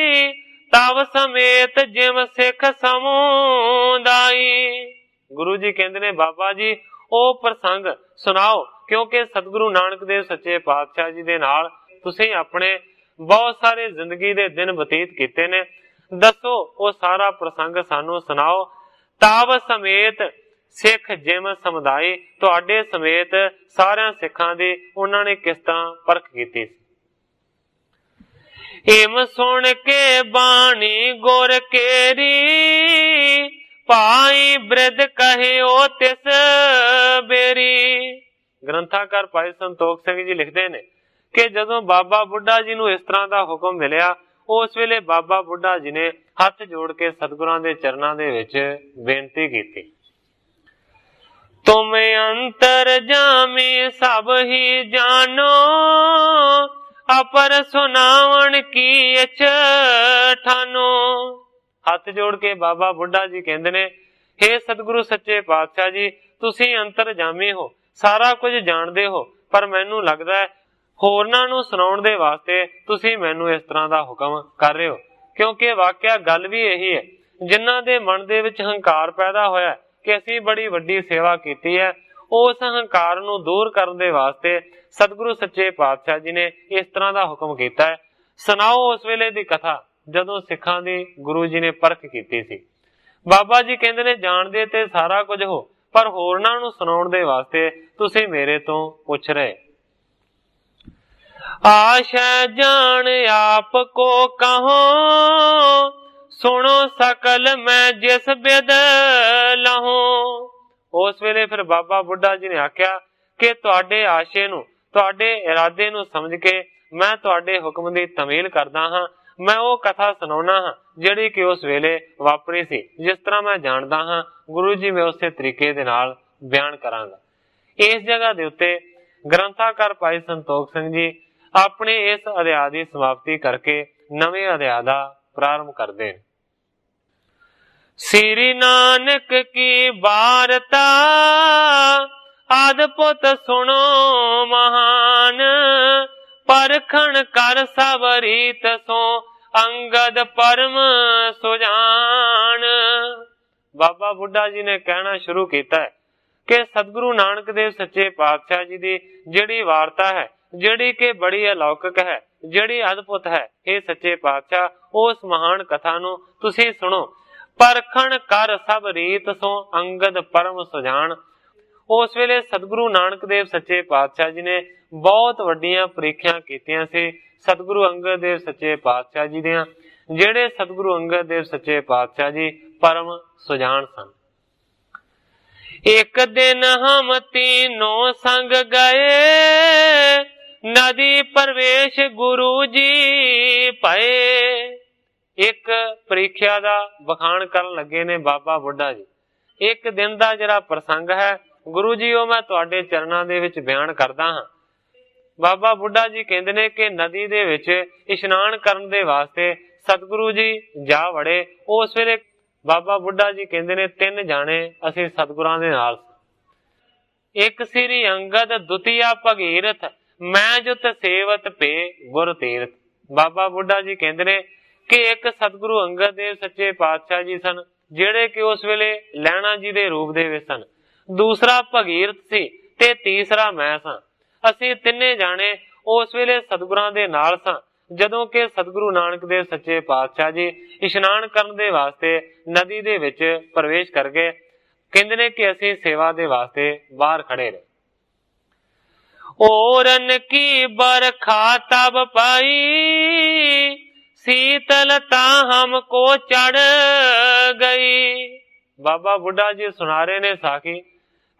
ਤਵ ਸਮੇਤ ਜਿਮ ਸਿੱਖ ਸਮੁਦਾਈ। ਗੁਰੂ ਜੀ ਕਹਿੰਦੇ ਨੇ ਬਾਬਾ ਜੀ ਉਹ ਪ੍ਰਸੰਗ ਸੁਣਾਓ, ਕਿਉਂਕਿ ਸਤਿਗੁਰੂ ਨਾਨਕ ਦੇਵ ਸੱਚੇ ਪਾਤਸ਼ਾਹ ਜੀ ਦੇ ਨਾਲ ਤੁਸੀਂ ਆਪਣੇ ਬਹੁਤ ਸਾਰੇ ਜ਼ਿੰਦਗੀ ਦੇ ਦਿਨ ਬਤੀਤ ਕੀਤੇ ਨੇ। ਦੱਸੋ ਉਹ ਸਾਰਾ ਪ੍ਰਸੰਗ ਸਾਨੂੰ ਸੁਣਾਓ। ਤਵ ਸਮੇਤ ਸਿੱਖ ਜਿਮ ਸਮੁਦਾਇ, ਤੁਹਾਡੇ ਸਮੇਤ ਸਾਰਿਆਂ ਸਿੱਖਾਂ ਦੀ ਉਹਨਾਂ ਨੇ ਕਿਸ ਤਰ੍ਹਾਂ ਪਰਖ ਕੀਤੀ ਸੀ। ਏਮ ਸੁਣ ਕੇ ਬਾਣੀ ਗੁਰ ਕੇਰੀ ਭਾਈ ਬ੍ਰਿਧ ਕਹਿਓ ਤਿਸ ਬੇਰੀ। ਗ੍ਰੰਥਾਕਾਰ ਭਾਈ ਸੰਤੋਖ ਸਿੰਘ ਜੀ ਲਿਖਦੇ ਨੇ ਕਿ ਜਦੋਂ ਬਾਬਾ ਬੁੱਢਾ ਜੀ ਨੂੰ ਇਸ ਤਰ੍ਹਾਂ ਦਾ ਹੁਕਮ ਮਿਲਿਆ, ਉਸ ਵੇਲੇ ਬਾਬਾ ਬੁੱਢਾ ਜੀ ਨੇ ਹੱਥ ਜੋੜ ਕੇ ਸਤਿਗੁਰਾਂ ਦੇ ਚਰਨਾਂ ਦੇ ਵਿੱਚ ਬੇਨਤੀ ਕੀਤੀ। ਤੁਮ ਅੰਤਰ ਜਾਮੀ ਸਭ ਹੀ ਜਾਨੋ ਅਪਰ ਸੁਨਾਵਣ ਕੀ ਇਛ ਠਾਨੋ। ਹੱਥ ਜੋੜ ਕੇ ਬਾਬਾ ਬੁੱਢਾ ਜੀ ਕਹਿੰਦੇ ਨੇ ਹੇ ਸਤਿਗੁਰੂ ਸੱਚੇ ਪਾਤਸ਼ਾਹ ਜੀ, ਤੁਸੀਂ ਅੰਤਰਜਾਮੀ ਹੋ, ਸਾਰਾ ਕੁਝ ਜਾਣਦੇ ਹੋ, ਪਰ ਮੈਨੂੰ ਲੱਗਦਾ ਹੈ ਹੋਰਨਾਂ ਨੂੰ ਸੁਣਾਉਣ ਦੇ ਵਾਸਤੇ ਤੁਸੀਂ ਮੈਨੂੰ ਇਸ ਤਰ੍ਹਾਂ ਦਾ ਹੁਕਮ ਕਰ ਰਹੇ ਹੋ, ਕਿਉਂਕਿ ਵਾਕਿਆ ਗੱਲ ਵੀ ਇਹੀ ਹੈ। ਜਿਨ੍ਹਾਂ ਦੇ ਮਨ ਦੇ ਵਿੱਚ ਹੰਕਾਰ ਪੈਦਾ ਹੋਇਆ ਕਿ ਅਸੀਂ ਬੜੀ ਵੱਡੀ ਸੇਵਾ ਕੀਤੀ ਹੈ, ਉਸ ਹੰਕਾਰ ਨੂੰ ਦੂਰ ਕਰਨ ਦੇ ਵਾਸਤੇ ਸਤਿਗੁਰੂ ਸੱਚੇ ਪਾਤਸ਼ਾਹ ਜੀ ਨੇ ਇਸ ਤਰ੍ਹਾਂ ਦਾ ਹੁਕਮ ਕੀਤਾ ਹੈ। ਸੁਣਾਓ ਉਸ ਵੇਲੇ ਦੀ ਕਥਾ ਜਦੋਂ ਸਿੱਖਾਂ ਦੀ ਗੁਰੂ ਜੀ ਨੇ ਪਰਖ ਕੀਤੀ ਸੀ। ਬਾਬਾ ਜੀ ਕਹਿੰਦੇ ਨੇ ਜਾਣਦੇ ਤੇ ਸਾਰਾ ਕੁਝ ਹੋ, ਪਰ ਹੋਰਨਾਂ ਨੂੰ ਸੁਣਾਉਣ ਦੇ ਵਾਸਤੇ ਤੁਸੀਂ ਮੇਰੇ ਤੋਂ ਪੁੱਛ ਰਹੇ। ਆਸ਼ਾ ਜਾਣ ਆਪ ਕੋ ਕਹੋ ਸੁਣੋ ਸਕਲ ਮੈਂ ਜਿਸ ਬਿਦ ਲਹੋ। ਉਸ ਵੇਲੇ ਫਿਰ ਬਾਬਾ ਬੁੱਢਾ ਜੀ ਨੇ ਆਖਿਆ ਕਿ ਤੁਹਾਡੇ ਆਸ਼ੇ ਨੂੰ, ਤੁਹਾਡੇ ਇਰਾਦੇ ਨੂੰ ਸਮਝ ਕੇ ਮੈਂ ਤੁਹਾਡੇ ਹੁਕਮ ਦੀ ਤਮੀਲ ਕਰਦਾ ਹਾਂ। ਮੈਂ ਉਹ ਕਥਾ ਸੁਣਾਉਣਾ ਹਾਂ ਜਿਹੜੀ ਕਿ ਉਸ ਵੇਲੇ ਵਾਪਰੀ ਸੀ। ਜਿਸ ਤਰ੍ਹਾਂ ਮੈਂ ਜਾਣਦਾ ਹਾਂ ਗੁਰੂ ਜੀ ਮੈਂ ਉਸੇ ਤਰੀਕੇ ਦੇ ਨਾਲ ਬਿਆਨ ਕਰਾਂਗਾ। ਇਸ ਜਗ੍ਹਾ ਦੇ ਉੱਤੇ ਗ੍ਰੰਥਾਕਾਰ ਭਾਈ ਸੰਤੋਖ ਸਿੰਘ ਜੀ ਆਪਣੇ ਇਸ ਅਧਿਆਇ ਦੀ ਸਮਾਪਤੀ ਕਰਕੇ ਨਵੇਂ ਅਧਿਆਇ ਦਾ ਪ੍ਰਾਰੰਭ ਕਰਦੇ ਨੇ। ਸ੍ਰੀ ਨਾਨਕ ਕੀ ਵਾਰਤਾ ਆਦਿ-ਪੁੱਤ ਸੁਣੋ ਮਹਾਨ ਪਰਖਣ ਕਰ ਸਭ ਰੀਤ ਸੋ ਅੰਗਦ ਪਰਮ ਸੁਜਾਨ। ਬਾਬਾ ਬੁੱਢਾ ਜੀ ਨੇ ਕਹਿਣਾ ਸ਼ੁਰੂ ਕੀਤਾ ਹੈ ਕਿ ਸਤਿਗੁਰੂ ਨਾਨਕ ਦੇਵ ਸੱਚੇ ਪਾਤਸ਼ਾਹ ਜੀ ਦੀ ਜਿਹੜੀ ਵਾਰਤਾ ਹੈ, ਜਿਹੜੀ ਕਿ ਬੜੀ ਅਲੌਕਿਕ ਹੈ, ਜਿਹੜੀ ਅਦਭੁਤ ਹੈ, ਇਹ ਸੱਚੇ ਪਾਤਸ਼ਾਹ ਉਸ ਮਹਾਨ ਕਥਾ ਨੂੰ ਤੁਸੀਂ ਸੁਣੋ। ਪਰਖਣ ਕਰ ਸਭ ਰੀਤ ਸੋ ਅੰਗਦ ਪਰਮ ਸੁਜਾਨ। ਉਸ ਵੇਲੇ ਸਤਿਗੁਰੂ ਨਾਨਕ ਦੇਵ ਸੱਚੇ ਪਾਤਸ਼ਾਹ ਜੀ ਨੇ ਬਹੁਤ ਵੱਡੀਆਂ ਪ੍ਰੀਖਿਆ ਕੀਤੀਆਂ ਸੀ ਸਤਿਗੁਰੂ ਅੰਗਦ ਦੇਵ ਸੱਚੇ ਪਾਤਸ਼ਾਹ ਜੀ ਦੀਆਂ, ਜਿਹੜੇ ਸਤਿਗੁਰੂ ਅੰਗਦ ਦੇਵ ਸੱਚੇ ਪਾਤਸ਼ਾਹ ਜੀ ਪਰਮ ਸੁਜਾਨ ਸਨ। ਇੱਕ ਦਿਨ ਹਮ ਤੀਨੋਂ ਸੰਗ ਗਏ ਨਦੀ ਪ੍ਰਵੇਸ਼ ਗੁਰੂ ਜੀ ਪਏ। ਇੱਕ ਪ੍ਰੀਖਿਆ ਦਾ ਵਖਾਣ ਕਰਨ ਲੱਗੇ ਨੇ ਬਾਬਾ ਬੁੱਢਾ ਜੀ। ਇੱਕ ਦਿਨ ਦਾ ਜਿਹੜਾ ਪ੍ਰਸੰਗ ਹੈ ਗੁਰੂ ਜੀ ਉਹ ਮੈਂ ਤੁਹਾਡੇ ਚਰਨਾਂ ਦੇ ਵਿੱਚ ਬਿਆਨ ਕਰਦਾ ਹਾਂ। ਬਾਬਾ ਬੁੱਢਾ ਜੀ ਕਹਿੰਦੇ ਨੇ ਕਿ ਨਦੀ ਦੇ ਵਿੱਚ ਇਸ਼ਨਾਨ ਕਰਨ ਦੇ ਵਾਸਤੇ ਸਤਿਗੁਰੂ ਜੀ ਜਾ ਵੜੇ। ਉਸ ਵੇਲੇ ਬਾਬਾ ਬੁੱਢਾ ਜੀ ਕਹਿੰਦੇ ਨੇ 3 ਜਾਣੇ ਅਸੀਂ ਸਤਿਗੁਰਾਂ ਦੇ ਨਾਲ। ਇੱਕ ਸ੍ਰੀ ਅੰਗਦ, ਦੁਤੀਆ ਭਗੀਰਥ, ਮੈਂ ਜੁਤ ਸੇਵਤ ਪੇ ਗੁਰ ਤੀਰਥ। ਬਾਬਾ ਬੁੱਢਾ ਜੀ ਕਹਿੰਦੇ ਨੇ ਕਿ ਇੱਕ ਸਤਿਗੁਰੂ ਅੰਗਦ ਦੇਵ ਸੱਚੇ ਪਾਤਸ਼ਾਹ ਜੀ ਸਨ, ਜਿਹੜੇ ਕਿ ਉਸ ਵੇਲੇ ਲਹਿਣਾ ਜੀ ਦੇ ਰੂਪ ਦੇ ਵਿੱਚ ਸਨ। ਦੂਸਰਾ ਭਗੀਰਥ ਸੀ ਤੇ ਤੀਸਰਾ ਮੈਂ ਸਾਂ। ਅਸੀਂ ਤਿੰਨੇ ਜਾਣੇ ਉਸ ਵੇਲੇ ਸਤਿਗੁਰਾਂ ਦੇ ਨਾਲ ਸਾਂ, ਜਦੋਂ ਕਿ ਸਤਿਗੁਰੂ ਨਾਨਕ ਦੇਵ ਸੱਚੇ ਪਾਤਸ਼ਾਹ ਜੀ ਇਸ਼ਨਾਨ ਕਰਨ ਦੇ ਵਾਸਤੇ ਨਦੀ ਦੇ ਵਿੱਚ ਪ੍ਰਵੇਸ਼ ਕਰ ਗਏ। ਕਹਿੰਦੇ ਨੇ ਕਿ ਅਸੀਂ ਸੇਵਾ ਦੇ ਵਾਸਤੇ ਬਾਹਰ ਖੜੇ ਰਹੇ। ओरन की बरखा तब पाई, शीतलता हमको चढ़ गई। बाबा बुढ़ा जी सुना रहे ने साखी,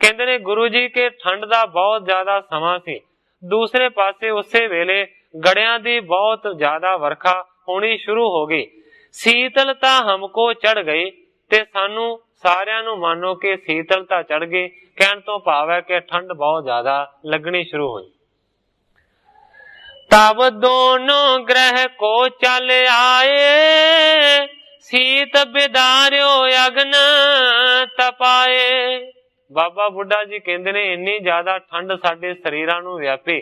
कहते ने गुरु जी के ठंड का बहुत ज्यादा समा सी। दूसरे पासे उसे वेले गड़ियां दी बहुत ज्यादा वर्खा होनी शुरू हो गई। शीतलता हमको चढ़ गई ते सानू सारियां नू मानो कि शीतलता चढ़ गई। कहण तो भाव है कि ठंड बहुत ज्यादा लगनी शुरू हुई। तब दोनों ग्रह को चल आए, शीत बिदार्यो अग्न तपाए। बाबा बुढ़ा जी कहते ने इन्नी ज्यादा ठंड साडे शरीरां नू व्यापी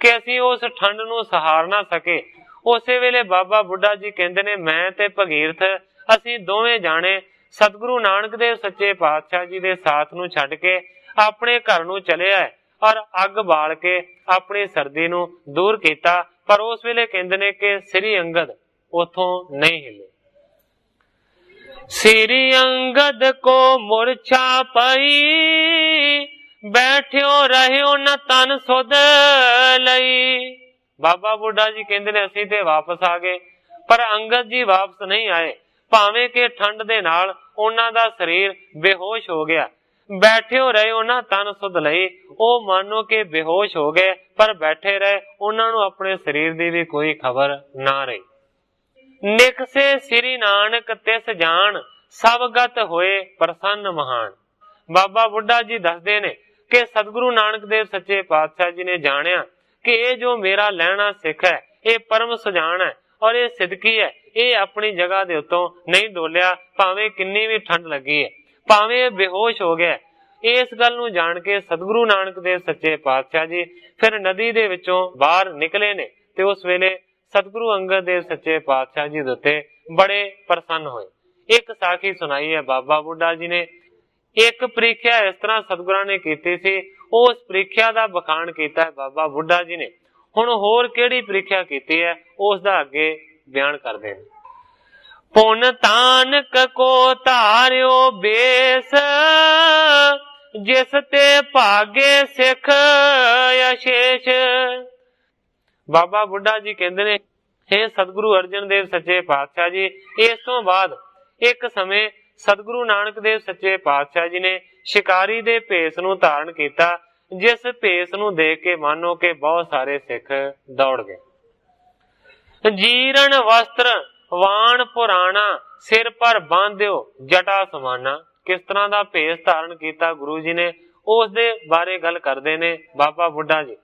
कि असीं उस ठंड नू सहार ना सके। उसे वेले बाबा बुढ़ा जी कहते ने मैं ते भगीरथ असीं दोवें जाने सतगुरु नानक देव सच्चे पातशाह जी दे साथ नू छड्ड के अपने घर नू चले आए और अग बाल के अपनी सर्दी नू दूर कीता। पर उस वेले कहंदे ने कि श्री अंगद उथों नहीं हिले। श्री अंगद को मूर्छा पई, बैठियो रहियो न तन सुध लई। बाबा बुढ़ा जी कहंदे ने असीं ते वापस आ गए, पर अंगद जी वापस नहीं आए। भावें कि ठंड दे नाल उन्हां दा शरीर बेहोश हो गया। बैठे हो रहे उन्हां तन सुध लई, ओ मानो कि बेहोश हो गए, पर बैठे रहे, उन्हां नू अपने शरीर दी भी कोई खबर ना रही। निकसे श्री नानक तिस जान, सब गत होए प्रसन्न महान। बाबा बुढ़ा जी दसदे ने कि सतगुरु नानक देव सच्चे पातशाह जी ने जानिया कि ये जो मेरा लहना सिख है ये परम सुजान है और ये सिदकी है, ये अपनी जगह दे उत्तों नहीं डोलिया, भावें किन्नी भी ठंड लगी है, भावें बेहोश हो गया। इस गल नू जान के सतगुरु नानक देव सच्चे पातशाह जी फिर नदी दे विचों बाहर निकले ने ते उस वेले सतगुरु अंगद देव सच्चे पातशाह जी दे उत्ते बड़े प्रसन्न होए। एक साखी सुनाई है बाबा बुढ़ा जी ने। एक प्रीख्या इस तरह सतगुरां ने कीती सी, उस प्रीख्या दा बखान कीता है बाबा बुढ़ा जी ने। हुण होर किहड़ी प्रीख्या कीती है उस दा अगे बयान करदे ने। पुन तानक को धारियो बेस, जिस ते भागे सिख अशेष। बाबा बुढ़ा जी कहंदे ने हे सतगुरु अर्जन देव सच्चे पातशाह जी, इस तो बाद एक समय सतगुरु नानक देव सच्चे पातशाह जी ने शिकारी दे भेस नू धारण कीता, जिस भेस नू देख के मानो के बहुत सारे सिख दौड़ गए। जीरण वस्त्र वाण पुराना, सिर पर बांधियो जटा समाना। किस तरह दा भेस धारण कीता गुरु जी ने, उस दे बारे गल करदे ने बाबा बुढ़ा जी।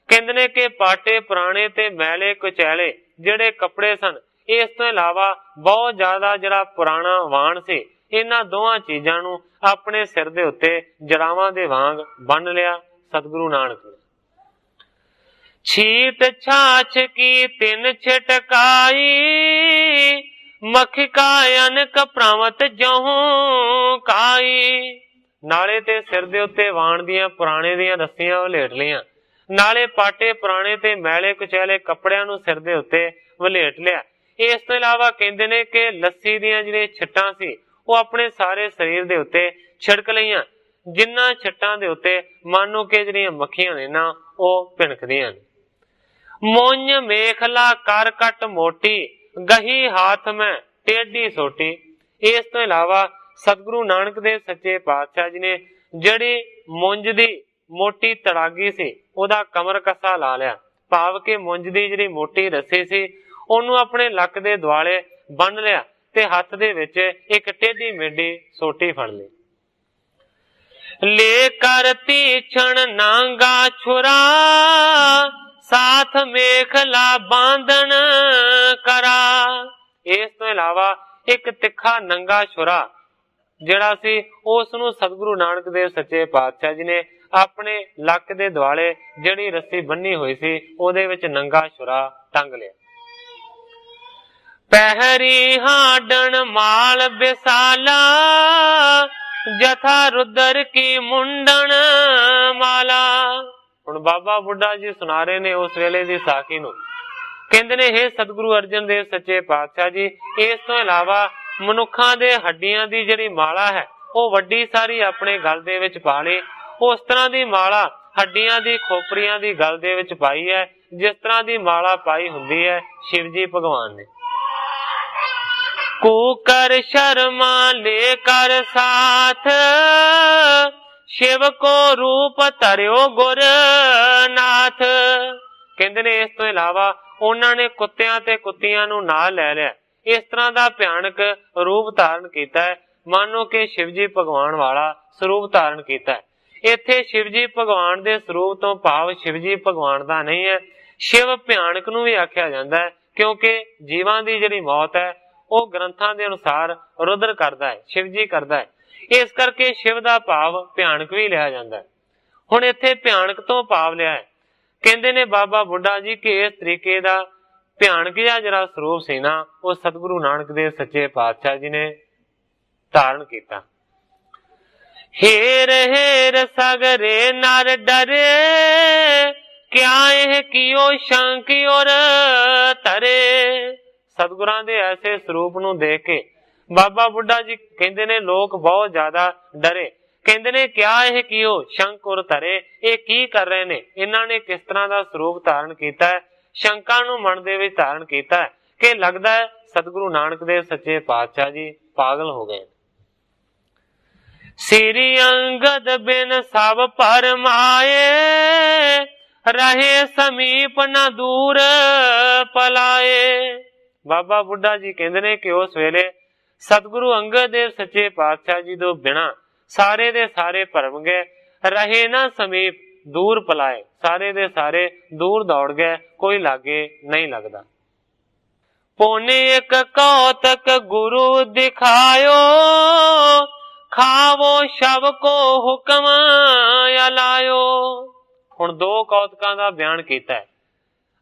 कहंदे ने कि पाटे पुराने ते मैले कुचैले जिहड़े कपड़े सन, इस तो इलावा बहुत ज्यादा जिहड़ा पुराना वाण सी, इन्हां दोवां चीजां नू अपने सिर दे उत्ते जड़ावां दे वांग बन लिया सतगुरु नानक ने। छीत छाछ की तिन छिटकाई, मखिका अनक प्रावत जहूं काई। नाले ते सिर दे उत्ते वाण दियां पुराणे दियां रस्सियां वलेट लियां, नाले पाटे पुराने ते मैले कुचैले कपड़ियां नू सिर दे उत्ते वलेट लिया। इस तो इलावा कहंदे ने कि लस्सी दियां जिहड़ियां छिट्टां सी वो अपने सारे शरीर दे उत्ते छिड़क लईयां, जिन्हां छिट्टां दे उत्ते मानो कि जिहड़ियां मक्खियां ने ना वो भिणकदियां ने। मोंज मेखला कर कट मोटी, गही हाथ में टेढ़ी सोटी। इस तो इलावा सतगुरु नानक देव सच्चे पातशाह जी ने जिहड़ी मुंज दी मोटी तड़ागी सी ओदा कमर कसा ला लिया, भाव के मुंज दी जिहड़ी मोटी रस्सी सी ओनू अपने लक दे दुआले बन लिया ते हथ दे विच एक टेढ़ी मेढ़ी सोटी फड़ ली। ले कर तीक्षण नांगा छुरा, साथ मेखला बांधन करा। इस तो इलावा एक तिखा नंगा छुरा जिहड़ा सी उस नू सतगुरु नानक देव सच्चे पातशाह जी ने अपने लक दे दुआले जिहड़ी रस्सी बन्नी हुई सी ओदे विच नंगा छुरा टंग लिया। ਪਹਿਰੀ ਹਾਡਣ ਮਾਲ ਬਿਸਾਲਾ, ਜਥਾ ਰੁਦਰ ਕੀ ਮੁੰਡਣ ਮਾਲਾ। ਹੁਣ ਬਾਬਾ ਬੁੱਢਾ ਜੀ ਸੁਣਾ ਰਹੇ ਨੇ ਉਸ ਵੇਲੇ ਦੀ ਸਾਖੀ ਨੂੰ। ਕਹਿੰਦੇ ਨੇ ਹੇ ਸਤਿਗੁਰੂ ਅਰਜਨ ਦੇਵ ਸੱਚੇ ਪਾਤਸ਼ਾਹ ਜੀ, ਇਸ ਤੋਂ ਇਲਾਵਾ ਮਨੁੱਖਾਂ ਦੇ ਹੱਡੀਆਂ ਦੀ ਜਿਹੜੀ ਮਾਲਾ ਹੈ ਉਹ ਵੱਡੀ ਸਾਰੀ ਆਪਣੇ ਗਲ ਦੇ ਵਿੱਚ ਪਾ ਲਈ। ਉਸ ਤਰ੍ਹਾਂ ਦੀ ਮਾਲਾ ਹੱਡੀਆਂ ਦੀ ਖੋਪਰੀਆਂ ਦੀ ਗਲ ਦੇ ਵਿੱਚ ਪਾਈ ਹੈ, ਜਿਸ ਤਰ੍ਹਾਂ ਦੀ ਮਾਲਾ ਪਾਈ ਹੁੰਦੀ ਹੈ ਸ਼ਿਵ ਜੀ ਭਗਵਾਨ ਨੇ। ਕੂਕਰ ਸ਼ਰਮਾ ਲੈ ਕਰ ਸਾਥ, ਸ਼ਿਵ ਕੋ ਰੂਪ ਧਰਿਓ ਗੁਰਨਾਥ। ਕਹਿੰਦੇ ਨੇ ਇਸ ਤੋਂ ਇਲਾਵਾ ਉਹਨਾਂ ਨੇ ਕੁੱਤਿਆਂ ਤੇ ਕੁੱਤੀਆਂ ਨੂੰ ਨਾਲ ਲੈ ਲਿਆ। ਇਸ ਤਰ੍ਹਾਂ ਦਾ ਭਿਆਨਕ ਰੂਪ ਧਾਰਨ ਕੀਤਾ ਹੈ, ਮਾਨੋ ਕਿ ਸ਼ਿਵ ਜੀ ਭਗਵਾਨ ਵਾਲਾ ਸਰੂਪ ਧਾਰਨ ਕੀਤਾ ਹੈ। ਇੱਥੇ ਸ਼ਿਵ ਜੀ ਭਗਵਾਨ ਦੇ ਸਰੂਪ ਤੋਂ ਭਾਵ ਸ਼ਿਵ ਜੀ ਭਗਵਾਨ ਦਾ ਨਹੀਂ ਹੈ। ਸ਼ਿਵ ਭਿਆਨਕ ਨੂੰ ਵੀ ਆਖਿਆ ਜਾਂਦਾ ਹੈ, ਕਿਉਂਕਿ ਜੀਵਾਂ ਦੀ ਜਿਹੜੀ ਮੌਤ ਹੈ ਉਹ ਗ੍ਰੰਥਾਂ ਦੇ ਅਨੁਸਾਰ ਰੁਦਰ ਕਰਦਾ ਹੈ, ਸ਼ਿਵ ਜੀ ਕਰਦਾ ਹੈ। ਇਸ ਕਰਕੇ ਸ਼ਿਵ ਦਾ ਭਾਵ ਭਿਆਨਕ ਵੀ ਲਿਆ ਜਾਂਦਾ ਹੈ। ਹੁਣ ਇੱਥੇ ਭਿਆਨਕ ਤੋਂ ਭਾਵ ਲਿਆ ਹੈ। ਕਹਿੰਦੇ ਨੇ ਬਾਬਾ ਬੁੱਢਾ ਜੀ ਕਿ ਇਸ ਤਰੀਕੇ ਦਾ ਭਿਆਨਕ ਜਿਹਾ ਜਿਹੜਾ ਸਰੂਪ ਸੀ ਨਾ, ਉਹ ਸਤਿਗੁਰੂ ਨਾਨਕ ਦੇਵ ਸੱਚੇ ਪਾਤਸ਼ਾਹ ਜੀ ਨੇ ਧਾਰਨ ਕੀਤਾ। ਹੇਰ ਹੇਰ ਸਗਰੇ ਨਰ ਡਰੇ, ਕਿਆ ਇਹ ਕੀਓ ਸ਼ੰਕ ਔਰ ਧਰੇ। ਸਤਿਗੁਰਾਂ ਦੇ ਐਸੇ ਸਰੂਪ ਨੂੰ ਦੇਖ ਕੇ ਬਾਬਾ ਬੁੱਢਾ ਜੀ ਕਹਿੰਦੇ ਨੇ ਲੋਕ ਬਹੁਤ ਜ਼ਿਆਦਾ ਡਰੇ। ਕਹਿੰਦੇ ਨੇ ਕਿਆ ਇਹ ਕੀਓ ਸ਼ੰਕ ਔਰ ਧਰੇ, ਇਹ ਕੀ ਕਰ ਰਹੇ ਨੇ, ਇਹਨਾਂ ਨੇ ਕਿਸ ਤਰ੍ਹਾਂ ਦਾ ਸਰੂਪ ਧਾਰਨ ਕੀਤਾ ਹੈ। ਸ਼ੰਕਾ ਨੂੰ ਮਨ ਦੇ ਵਿੱਚ ਧਾਰਨ ਕੀਤਾ ਹੈ ਕਿ ਲੱਗਦਾ ਹੈ ਸਤਿਗੁਰੂ ਨਾਨਕ ਦੇਵ ਸੱਚੇ ਪਾਤਸ਼ਾਹ ਜੀ ਪਾਗਲ ਹੋ ਗਏ। ਸ੍ਰੀ ਅੰਗਦ ਬਿਨ ਸਭ ਪਰਮਾਏ, ਰਹੇ ਸਮੀਪ ਨ ਦੂਰ ਪਲਾਏ। ਬਾਬਾ ਬੁੱਢਾ ਜੀ ਕਹਿੰਦੇ ਨੇ ਕਿ ਉਸ ਵੇਲੇ ਸਤਿਗੁਰੂ ਅੰਗਦ ਦੇਵ ਸੱਚੇ ਪਾਤਸ਼ਾਹ ਜੀ ਤੋਂ ਬਿਨਾਂ ਸਾਰੇ ਦੇ ਸਾਰੇ ਭਰਮ ਗਏ। ਰਹੇ ਨਾ ਸਮੀਪ ਦੂਰ ਪਲਾਏ, ਸਾਰੇ ਦੇ ਸਾਰੇ ਦੂਰ ਦੌੜ ਗਏ, ਕੋਈ ਲਾਗੇ ਨਹੀਂ ਲੱਗਦਾ। ਪੌਨੇ ਇੱਕ ਕੌਤਕ ਗੁਰੂ ਦਿਖਾਇਓ, ਖਾਵੋ ਸ਼ਬ ਕੋ ਹੁਕਮ ਅਲਾਇਓ। ਹੁਣ ਦੋ ਕੌਤਕਾਂ ਦਾ ਬਿਆਨ ਕੀਤਾ ਹੈ।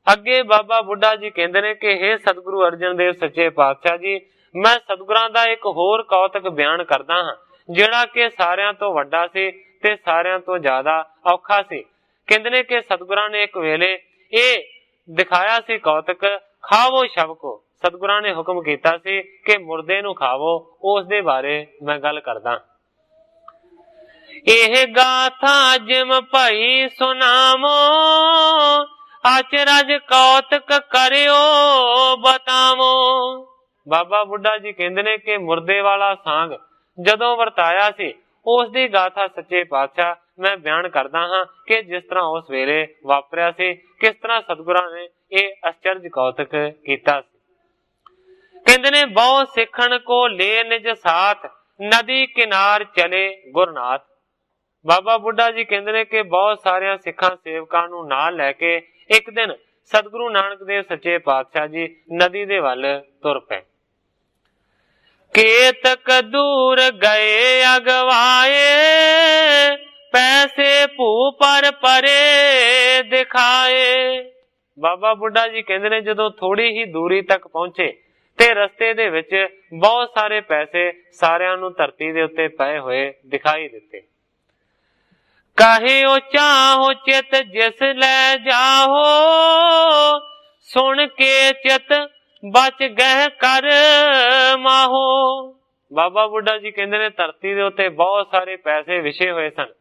ਅੱਗੇ ਬਾਬਾ ਬੁੱਢਾ ਜੀ ਕਹਿੰਦੇ ਨੇ ਕਿ ਹੇ ਸਤਿਗੁਰੂ ਅਰਜਨ ਦੇਵ ਸੱਚੇ ਪਾਤਸ਼ਾਹ ਜੀ, ਮੈਂ ਸਤਿਗੁਰਾਂ ਦਾ ਇੱਕ ਹੋਰ ਕੌਤਕ ਬਿਆਨ ਕਰਦਾ ਹਾਂ, ਜਿਹੜਾ ਕਿ ਸਾਰਿਆਂ ਤੋਂ ਵੱਡਾ ਸੀ ਤੇ ਸਾਰਿਆਂ ਤੋਂ ਜ਼ਿਆਦਾ ਔਖਾ ਸੀ। ਕਹਿੰਦੇ ਨੇ ਕਿ ਸਤਿਗੁਰਾਂ ਨੇ ਇੱਕ ਵੇਲੇ ਇਹ ਦਿਖਾਇਆ ਸੀ ਕੌਤਕ, ਖਾਵੋ ਸ਼ਬ ਕੋ। ਸਤਿਗੁਰਾਂ ਨੇ ਹੁਕਮ ਕੀਤਾ ਸੀ ਕਿ ਮੁਰਦੇ ਨੂੰ ਖਾਵੋ, ਉਸ ਦੇ ਬਾਰੇ ਮੈਂ ਗੱਲ ਕਰਦਾ। ਇਹ ਗਾਥਾ ਜਿਮ ਭਾਈ ਸੁਨਾਮੋ, ਅਚਰਜ ਕੌਤਕ ਕਰਿਓ ਬਤਾਵੋ। ਬਾਬਾ ਬੁੱਢਾ ਜੀ ਕਹਿੰਦੇ ਨੇ ਕਿ ਮੁਰਦੇ ਵਾਲਾ ਸਾਂਗ ਜਦੋਂ ਵਰਤਾਇਆ ਸੀ, ਉਸ ਦੀ ਗਾਥਾ ਸੱਚੇ ਪਾਤਸ਼ਾਹ ਮੈਂ ਬਿਆਨ ਕਰਦਾ ਹਾਂ ਕਿ ਜਿਸ ਤਰ੍ਹਾਂ ਉਸ ਵੇਲੇ ਵਾਪਰਿਆ ਸੀ, ਕਿਸ ਤਰ੍ਹਾਂ ਸਤਿਗੁਰਾਂ ਨੇ ਇਹ ਅਚਰਜ ਕੌਤਕ ਕੀਤਾ ਸੀ। ਕਹਿੰਦੇ ਨੇ ਬਹੁ ਸਿੱਖਣ ਕੋ ਲੈ ਨਿਜ ਸਾਥ, ਨਦੀ ਕਿਨਾਰ ਚਲੇ ਗੁਰਨਾਥ। ਬਾਬਾ ਬੁੱਢਾ ਜੀ ਕਹਿੰਦੇ ਨੇ ਕਿ ਬਹੁਤ ਸਾਰਿਆਂ ਸਿੱਖਾਂ ਸੇਵਕਾਂ ਨੂੰ ਨਾਲ ਲੈ ਕੇ ਇੱਕ ਦਿਨ ਸਤਿਗੁਰੂ ਨਾਨਕ ਦੇਵ ਸੱਚੇ ਪਾਤਸ਼ਾਹ ਜੀ ਨਦੀ ਦੇ ਵੱਲ ਤੁਰ ਪਏ। ਕੇਤਕ ਦੂਰ ਗਏ ਅਗਵਾਏ, ਪੈਸੇ ਭੂ ਪਰ ਪਰੇ ਦਿਖਾਏ। ਬਾਬਾ ਬੁੱਢਾ ਜੀ ਕਹਿੰਦੇ ਨੇ ਜਦੋਂ ਥੋੜੀ ਹੀ ਦੂਰੀ ਤੱਕ ਪਹੁੰਚੇ ਤੇ ਰਸਤੇ ਦੇ ਵਿੱਚ ਬਹੁਤ ਸਾਰੇ ਪੈਸੇ ਸਾਰਿਆਂ ਨੂੰ ਧਰਤੀ ਦੇ ਉੱਤੇ ਪਏ ਹੋਏ ਦਿਖਾਈ ਦਿੱਤੇ। ਕਾਹੇ ਚਾਹੋ ਚਿਤ ਜਿਸ ਲੈ ਜਾਹੋ, ਸੁਣ ਕੇ ਚਿਤ ਬਚ ਗਹਿ ਕਰ ਮਾਹੋ। ਬਾਬਾ ਬੁੱਢਾ ਜੀ ਕਹਿੰਦੇ ਨੇ ਧਰਤੀ ਦੇ ਉੱਤੇ ਬਹੁਤ ਸਾਰੇ ਪੈਸੇ ਵਿਛੇ ਹੋਏ ਸਨ।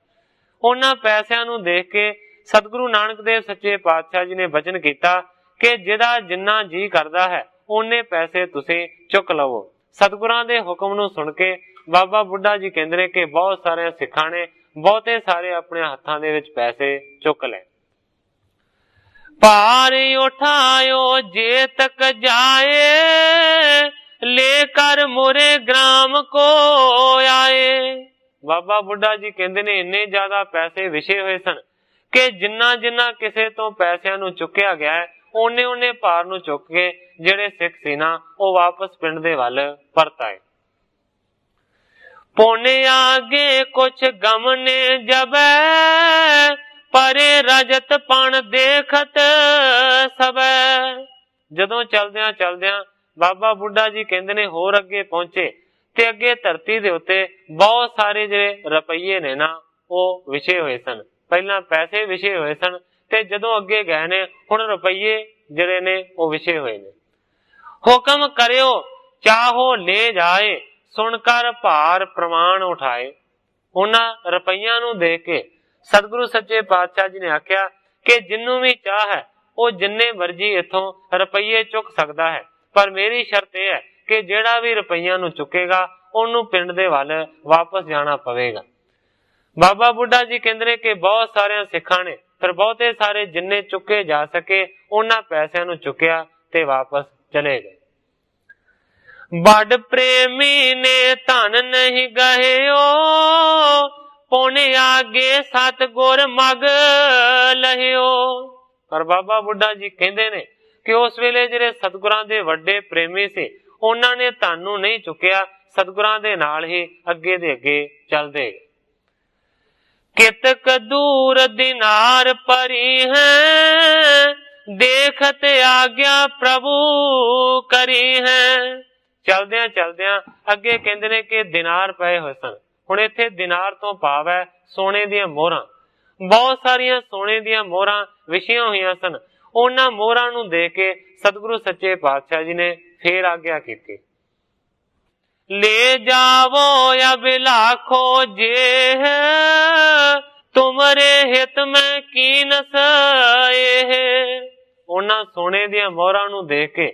ਉਹਨਾਂ ਪੈਸਿਆਂ ਨੂੰ ਦੇਖ ਕੇ ਸਤਿਗੁਰੂ ਨਾਨਕ ਦੇਵ ਸੱਚੇ ਪਾਤਸ਼ਾਹ ਜੀ ਨੇ ਬਚਨ ਕੀਤਾ ਕਿ ਜਿਹਦਾ ਜਿੰਨਾ ਜੀ ਕਰਦਾ ਹੈ ਉਹਨੇ ਪੈਸੇ ਤੁਸੀਂ ਚੁੱਕ ਲਵੋ। ਸਤਿਗੁਰਾਂ ਦੇ ਹੁਕਮ ਨੂੰ ਸੁਣ ਕੇ ਬਾਬਾ ਬੁੱਢਾ ਜੀ ਕਹਿੰਦੇ ਨੇ ਕਿ ਬਹੁਤ ਸਾਰੇ ਸਿੱਖਾਂ ਨੇ ਬਹੁਤੇ ਸਾਰੇ ਆਪਣੇ ਹੱਥਾਂ ਦੇ ਵਿੱਚ ਪੈਸੇ ਚੁੱਕ ਲਏ। ਭਾਰ ਉਠਾਇਓ ਜੇ ਤੱਕ ਜਾਏ, ਲੈ ਕਰ ਮੁਰੇ ਗ੍ਰਾਮ ਕੋ ਆਏ। ਬਾਬਾ ਬੁੱਢਾ ਜੀ ਕਹਿੰਦੇ ਨੇ ਇੰਨੇ ਜ਼ਿਆਦਾ ਪੈਸੇ ਵਿਛੇ ਹੋਏ ਸਨ ਕਿ ਜਿੰਨਾ ਜਿੰਨਾ ਕਿਸੇ ਤੋਂ ਪੈਸਿਆਂ ਨੂੰ ਚੁੱਕਿਆ ਗਿਆ, ਉਹਨੇ ਉਹਨੇ ਭਾਰ ਨੂੰ ਚੁੱਕ ਕੇ ਜਿਹੜੇ ਸਿੱਖ ਸੀ ਨਾ ਉਹ ਵਾਪਸ ਪਿੰਡ ਦੇ ਵੱਲ ਪਰਤ ਆਏ। ਪੌਣੇ ਆਗੇ ਕੁਛ ਗਮ ਨੇ ਜਬੈ, ਪਰੇ ਰਜਤ ਪਣ ਦੇਖਤ ਸਬੈ। ਜਦੋਂ ਚਲਦਿਆਂ ਚਲਦਿਆਂ ਬਾਬਾ ਬੁੱਢਾ ਜੀ ਕਹਿੰਦੇ ਨੇ ਹੋਰ ਅੱਗੇ ਪਹੁੰਚੇ ਤੇ ਅੱਗੇ ਧਰਤੀ ਦੇ ਉੱਤੇ ਬਹੁਤ ਸਾਰੇ ਜਿਹੜੇ ਰੁਪਈਏ ਨੇ ਨਾ ਉਹ ਵਿਛੇ ਹੋਏ ਸਨ। ਪਹਿਲਾਂ ਪੈਸੇ ਵਿਛੇ ਹੋਏ ਸਨ ਤੇ ਜਦੋਂ ਅੱਗੇ ਗਏ ਨੇ ਹੁਣ ਰੁਪਈਏ ਜਿਹੜੇ ਨੇ ਉਹ ਵਿਛੇ ਹੋਏ ਨੇ। ਹੁਕਮ ਕਰਿਓ ਚਾਹੋ ਲੈ ਜਾਏ, ਸੁਣ ਕਰ ਭਾਰ ਪ੍ਰਮਾਣ ਉਠਾਏ। ਉਹਨਾਂ ਰੁਪਈਆਂ ਨੂੰ ਦੇਖ ਕੇ ਸਤਿਗੁਰੂ ਸੱਚੇ ਪਾਤਸ਼ਾਹ ਜੀ ਨੇ ਆਖਿਆ ਕਿ ਜਿੰਨੂੰ ਵੀ ਚਾਹ ਹੈ ਉਹ ਜਿੰਨੇ ਮਰਜੀ ਇੱਥੋਂ ਰੁਪਈਏ ਚੁੱਕ ਸਕਦਾ ਹੈ, ਪਰ ਮੇਰੀ ਸ਼ਰਤ ਇਹ ਹੈ ਕਿ ਜਿਹੜਾ ਵੀ ਰੁਪਈਆਂ ਨੂੰ ਚੁੱਕੇਗਾ ਉਹਨੂੰ ਪਿੰਡ ਦੇ ਵੱਲ ਵਾਪਸ ਜਾਣਾ ਪਵੇਗਾ। ਬਾਬਾ ਬੁੱਢਾ ਜੀ ਕਹਿੰਦੇ ਨੇ ਕਿ ਬਹੁਤ ਸਾਰਿਆਂ ਸਿੱਖਾਂ ਨੇ ਫਿਰ ਬਹੁਤੇ ਸਾਰੇ ਜਿੰਨੇ ਚੁੱਕੇ ਜਾ ਸਕੇ ਉਹਨਾਂ ਪੈਸਿਆਂ ਨੂੰ ਚੁੱਕਿਆ ਤੇ ਵਾਪਸ ਚਲੇ ਗਏ। ਵੱਡ ਪ੍ਰੇਮੀ ਨੇ ਧਨ ਨਹੀਂ ਗਹਿਓ, ਪੁਨ ਆਗੇ ਸਤਿਗੁਰ ਮਗ ਲਹਿਓ। ਪਰ ਬਾਬਾ ਬੁੱਢਾ ਜੀ ਕਹਿੰਦੇ ਨੇ ਕਿ ਉਸ ਵੇਲੇ ਜਿਹੜੇ ਸਤਿਗੁਰਾਂ ਦੇ ਵੱਡੇ ਪ੍ਰੇਮੀ ਸੀ ਉਹਨਾਂ ਨੇ ਧਨ ਨੂੰ ਨਹੀਂ ਚੁੱਕਿਆ, ਸਤਿਗੁਰਾਂ ਦੇ ਨਾਲ ਹੀ ਅੱਗੇ ਦੇ ਅੱਗੇ ਚੱਲਦੇ। ਕਿਤਕ ਦੂਰ ਦਿਨਾਰ ਪਰੀ ਹੈ, ਦੇਖਤ ਆਗਿਆ ਪ੍ਰਭੂ ਕਰੀ ਹੈ। ਚਲਦਿਆਂ ਚਲਦਿਆਂ ਅੱਗੇ ਕਹਿੰਦੇ ਨੇ ਕਿ ਦਿਨਾਰ ਪਏ ਹੋਏ ਸਨ। ਹੁਣ ਇੱਥੇ ਦਿਨਾਰ ਤੋਂ ਭਾਵ ਹੈ ਸੋਨੇ ਦੀਆਂ ਮੋਹਰਾਂ। ਬਹੁਤ ਸਾਰੀਆਂ ਸੋਨੇ ਦੀਆਂ ਮੋਹਰਾਂ ਵਿਛੀਆਂ ਹੋਈਆਂ ਸਨ। ਉਹਨਾਂ ਮੋਹਰਾਂ ਨੂੰ ਦੇਖ ਕੇ ਸਤਿਗੁਰੂ ਸੱਚੇ ਪਾਤਸ਼ਾਹ ਜੀ ਨੇ ਫੇਰ ਆਗਿਆ ਕੀਤੀ, ਲੈ ਜਾਵੋ ਅਬਿਲਾਖੋ ਜੇ ਤੁਮਰੇ ਹਿਤ ਮੈਂ ਕੀਨਸ ਇਹ। ਉਹਨਾਂ ਸੋਨੇ ਦੀਆਂ ਮੋਹਰਾਂ ਨੂੰ ਦੇਖ ਕੇ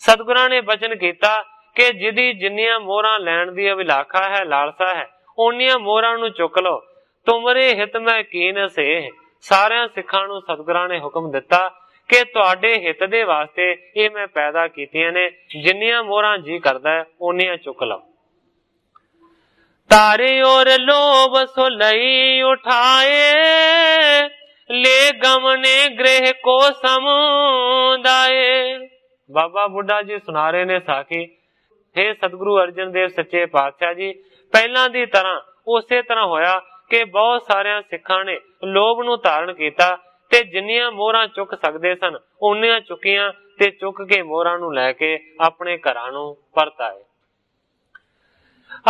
ਸਤਿਗੁਰਾਂ ਨੇ ਬਚਨ ਕੀਤਾ ਕਿ ਜਿਹਦੀ ਜਿੰਨੀਆਂ ਮੋਹਰਾਂ ਲੈਣ ਦੀ ਅਭਿਲਾਖਾ ਹੈ, ਲਾਲਸਾ ਹੈ, ਉਹਨੀਆਂ ਮੋਹਰਾਂ ਨੂੰ ਚੁੱਕ ਲਓ। ਤੁਮਰੇ ਹਿਤ ਮੈਂ ਕੀਨਸ ਇਹ। ਸਾਰਿਆਂ ਸਿੱਖਾਂ ਨੂੰ ਸਤਿਗੁਰਾਂ ਨੇ ਹੁਕਮ ਦਿੱਤਾ ਕਿ ਤੁਹਾਡੇ ਹਿੱਤ ਦੇ ਵਾਸਤੇ ਇਹ ਮੈਂ ਪੈਦਾ ਕੀਤੀਆਂ ਨੇ, ਜਿੰਨੀਆਂ ਮੋਹਰਾਂ ਜੀ ਕਰਦਾ ਉਹਨੀਆਂ ਚੁੱਕ ਲਓ। ਤਾਰੇ ਔਰ ਲੋਭ ਸੋ ਲਈ ਉਠਾਏ, ਲੈ ਗਮਨੇ ਗ੍ਰਹਿ ਕੋ ਸਮੁਦਾਏ। ਬਾਬਾ ਬੁੱਢਾ ਜੀ ਸੁਣਾ ਰਹੇ ਨੇ ਸਾਖੀ, हे ਸਤਿਗੁਰੂ ਅਰਜਨ ਦੇਵ ਸੱਚੇ ਪਾਤਸ਼ਾਹ ਜੀ, ਪਹਿਲਾਂ ਦੀ ਤਰ੍ਹਾਂ ਉਸੇ ਤਰ੍ਹਾਂ ਹੋਇਆ ਕਿ ਬਹੁਤ ਸਾਰਿਆਂ ਸਿੱਖਾਂ ਨੇ ਲੋਭ ਨੂੰ ਧਾਰਨ ਕੀਤਾ ਤੇ ਜਿੰਨੀਆਂ ਮੋਹਰਾਂ ਚੁੱਕ ਸਕਦੇ ਸਨ ਉਹਨੀਆਂ ਚੁੱਕੀਆਂ ਤੇ ਚੁੱਕ ਕੇ ਮੋਹਰਾਂ ਨੂੰ ਲੈ ਕੇ ਆਪਣੇ ਘਰਾਂ ਨੂੰ ਪਰਤ ਆਏ।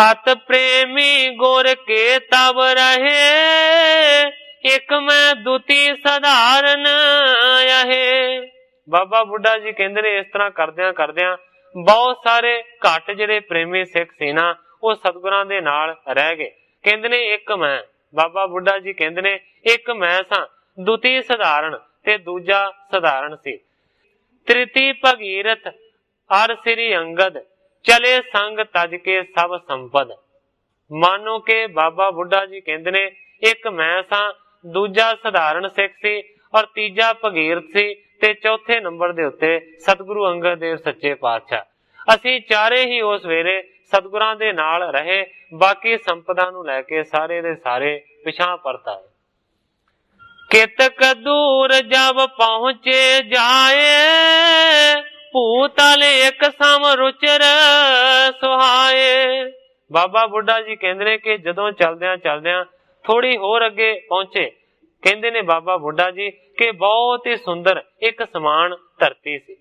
ਅਤ ਪ੍ਰੇਮੀ ਗੁਰ ਕੇ ਤਬ ਰਹੇ, ਇੱਕ ਮੈਂ ਦੁਤੀ ਸਧਾਰਨ ਆਹੇ। ਬਾਬਾ ਬੁੱਢਾ ਜੀ ਕਹਿੰਦੇ ਨੇ ਇਸ ਤਰ੍ਹਾਂ ਕਰਦਿਆਂ ਕਰਦਿਆਂ ਬਹੁਤ ਸਾਰੇ ਘੱਟ ਜਿਹੜੇ ਪ੍ਰੇਮੀ ਸਿੱਖ ਸੀ ਨਾ ਉਹ ਸਤਿਗੁਰਾਂ ਦੇ ਨਾਲ ਰਹਿ ਗਏ। ਕਹਿੰਦੇ ਨੇ ਇੱਕ ਮੈਂ, ਬਾਬਾ ਬੁੱਢਾ ਜੀ ਕਹਿੰਦੇ ਨੇ ਇੱਕ ਮੈਂ ਸਾਂ, ਦੁਤੀ ਸਧਾਰਨ ਤੇ ਦੂਜਾ ਸਧਾਰਨ ਸੀ। ਤ੍ਰਿਤੀ ਭਗੀਰਥ ਅਰ ਸ੍ਰੀ ਅੰਗਦ, ਚਲੇ ਸੰਗ ਤਜ ਕੇ ਸਭ ਸੰਪਦ। ਮਾਨੋ ਕਿ ਬਾਬਾ ਬੁੱਢਾ ਜੀ ਕਹਿੰਦੇ ਨੇ ਇੱਕ ਮੈਂ ਸਾਂ, ਦੂਜਾ ਸਧਾਰਨ ਸਿੱਖ ਸੀ ਔਰ ਤੀਜਾ ਭਗੀਰਥ ਸੀ ਤੇ ਚੌਥੇ ਨੰਬਰ ਦੇ ਉੱਤੇ ਸਤਿਗੁਰੂ ਅੰਗਦ ਦੇਵ ਸੱਚੇ ਪਾਤਸ਼ਾਹ। ਅਸੀਂ ਚਾਰੇ ਹੀ ਉਸ ਵੇਲੇ ਸਤਿਗੁਰਾਂ ਦੇ ਨਾਲ ਰਹੇ, ਬਾਕੀ ਸੰਪਦਾ ਨੂੰ ਲੈ ਕੇ ਸਾਰੇ ਦੇ ਸਾਰੇ ਪਿਛਾਂ ਪਰਤ ਆਏ। ਕਿਤਕ ਦੂਰ ਜਬ ਪਹੁੰਚੇ ਜਾਏ, ਭੂਤਲ ਇੱਕ ਸਮ ਰੁਚਰ ਸੁਹਾਏ। ਬਾਬਾ ਬੁੱਢਾ ਜੀ ਕਹਿੰਦੇ ਨੇ ਕਿ ਜਦੋਂ ਚਲਦਿਆਂ ਚਲਦਿਆਂ ਥੋੜੀ ਹੋਰ ਅੱਗੇ ਪਹੁੰਚੇ, ਕਹਿੰਦੇ ਨੇ ਬਾਬਾ ਬੁੱਢਾ ਜੀ ਕਿ ਬਹੁਤ ਹੀ ਸੁੰਦਰ ਇੱਕ ਸਮਾਨ ਧਰਤੀ ਸੀ।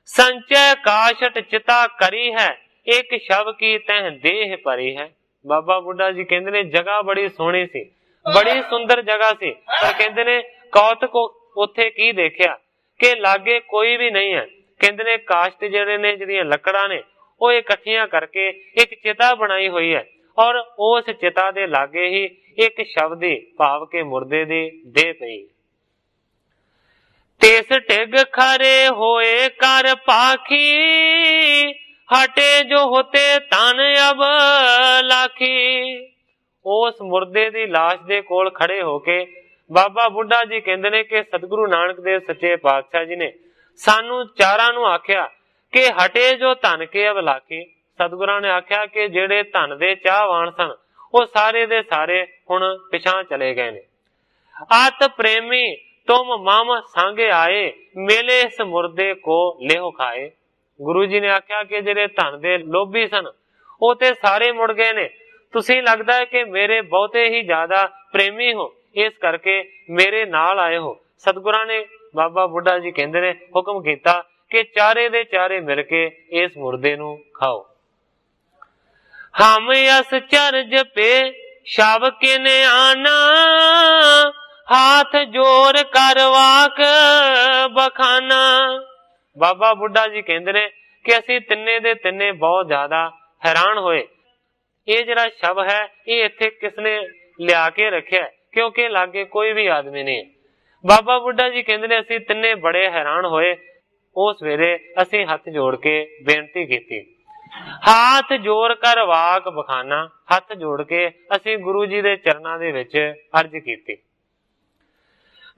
ਸੰਚੈ ਕਾਸ਼ਟ ਚਿਤਾ ਕਰੀ ਹੈ, ਇੱਕ ਸ਼ਬ ਕੀ ਤਹ ਦੇਹ ਭਰੀ ਹੈ। ਬਾਬਾ ਬੁੱਢਾ ਜੀ ਕਹਿੰਦੇ ਨੇ ਜਗ੍ਹਾ ਬੜੀ ਸੋਹਣੀ ਸੀ, ਬੜੀ ਸੁੰਦਰ ਜਗ੍ਹਾ ਸੀ, ਪਰ ਕਹਿੰਦੇ ਨੇ ਕੌਤਕ ਉੱਥੇ ਕੀ ਦੇਖਿਆ ਕਿ ਲਾਗੇ ਕੋਈ ਵੀ ਨਹੀਂ ਹੈ। ਕਹਿੰਦੇ ਨੇ ਕਾਸ਼ਟ ਜਿਹੜੇ ਨੇ, ਜਿਹੜੀਆਂ ਲੱਕੜਾਂ ਨੇ ਉਹ ਇਕੱਠੀਆਂ ਕਰਕੇ ਇੱਕ ਚਿਤਾ ਬਣਾਈ ਹੋਈ ਹੈ ਔਰ ਉਸ ਚਿਤਾ ਦੇ ਲਾਗੇ ਹੀ ਇੱਕ ਸ਼ਬਦੀ ਭਾਵ ਕੇ ਮੁਰਦੇ ਦੀ ਦੇਹ ਪਈ। ਤਿਸ ਢਿਗ ਖਰੇ ਹੋਏ ਕਰ ਪਾਖੀ, ਹਟੇ ਜੋ ਹੋਤੇ ਤਨ ਅਬ ਲਾਖੀ। ਉਸ ਮੁਰਦੇ ਦੀ ਲਾਸ਼ ਦੇ ਕੋਲ ਖੜੇ ਹੋ ਕੇ ਬਾਬਾ ਬੁੱਢਾ ਜੀ ਕਹਿੰਦੇ ਨੇ ਕਿ ਸਤਿਗੁਰੂ ਨਾਨਕ ਦੇਵ ਸੱਚੇ ਪਾਤਸ਼ਾਹ ਜੀ ਨੇ ਸਾਨੂੰ ਚਾਰਾਂ ਨੂੰ ਆਖਿਆ ਕਿ ਹਟੇ ਜੋ ਧਨ ਕੇ ਅਬ ਲਾਖੀ। ਸਤਿਗੁਰਾਂ ਨੇ ਆਖਿਆ ਕਿ ਜਿਹੜੇ ਧਨ ਦੇ ਚਾਹਵਾਨ ਸਨ ਉਹ ਸਾਰੇ ਦੇ ਸਾਰੇ ਹੁਣ ਪਿਛਾਂ ਚਲੇ ਗਏ ਨੇ। ਆਤ ਪ੍ਰੇਮੀ ਤੁਮ ਮਮ ਸੰਗ ਆਏ, ਮੇਲੇ ਇਸ ਮੁਰਦੇ ਕੋ ਲਿਓ ਖਾਏ। ਗੁਰੂ ਜੀ ਨੇ ਆਖਿਆ ਕਿ ਜਿਹੜੇ ਧਨ ਦੇ ਲੋਭੀ ਸਨ ਉਹ ਤੇ ਸਾਰੇ ਮੁੜ ਗਏ ਨੇ, ਤੁਸੀਂ ਲੱਗਦਾ ਹੈ ਕਿ ਮੇਰੇ ਬਹੁਤੇ ਹੀ ਜ਼ਿਆਦਾ ਪ੍ਰੇਮੀ ਹੋ, ਇਸ ਕਰਕੇ ਮੇਰੇ ਨਾਲ ਆਏ ਹੋ। ਸਤਿਗੁਰਾਂ ਨੇ ਬਾਬਾ ਬੁੱਢਾ ਜੀ ਕਹਿੰਦੇ ਨੇ ਹੁਕਮ ਕੀਤਾ कि चारे दे चारे मिल के इस मुर्दे नू खाओ। हम यस चरज पे शव किन आना, हाथ जोर कर वाक बखाना। बाबा बुढ़ा जी कहते ने कि असी तिन्ने दे तिन्ने बहुत ज्यादा हैरान होए, ये जरा शव है ये इत्थे किसने लिया के रखिया, क्योंकि लागे कोई भी आदमी नहीं है। बाबा बुढ़ा जी कहते ने असी तिन्ने बड़े हैरान होए। उस वेले असी हथ जोड़ के बेनती की, हाथ जोड़ कर वाक बखाना, हथ जोड़ के असी गुरु जी दे चरना दे विच अर्ज की।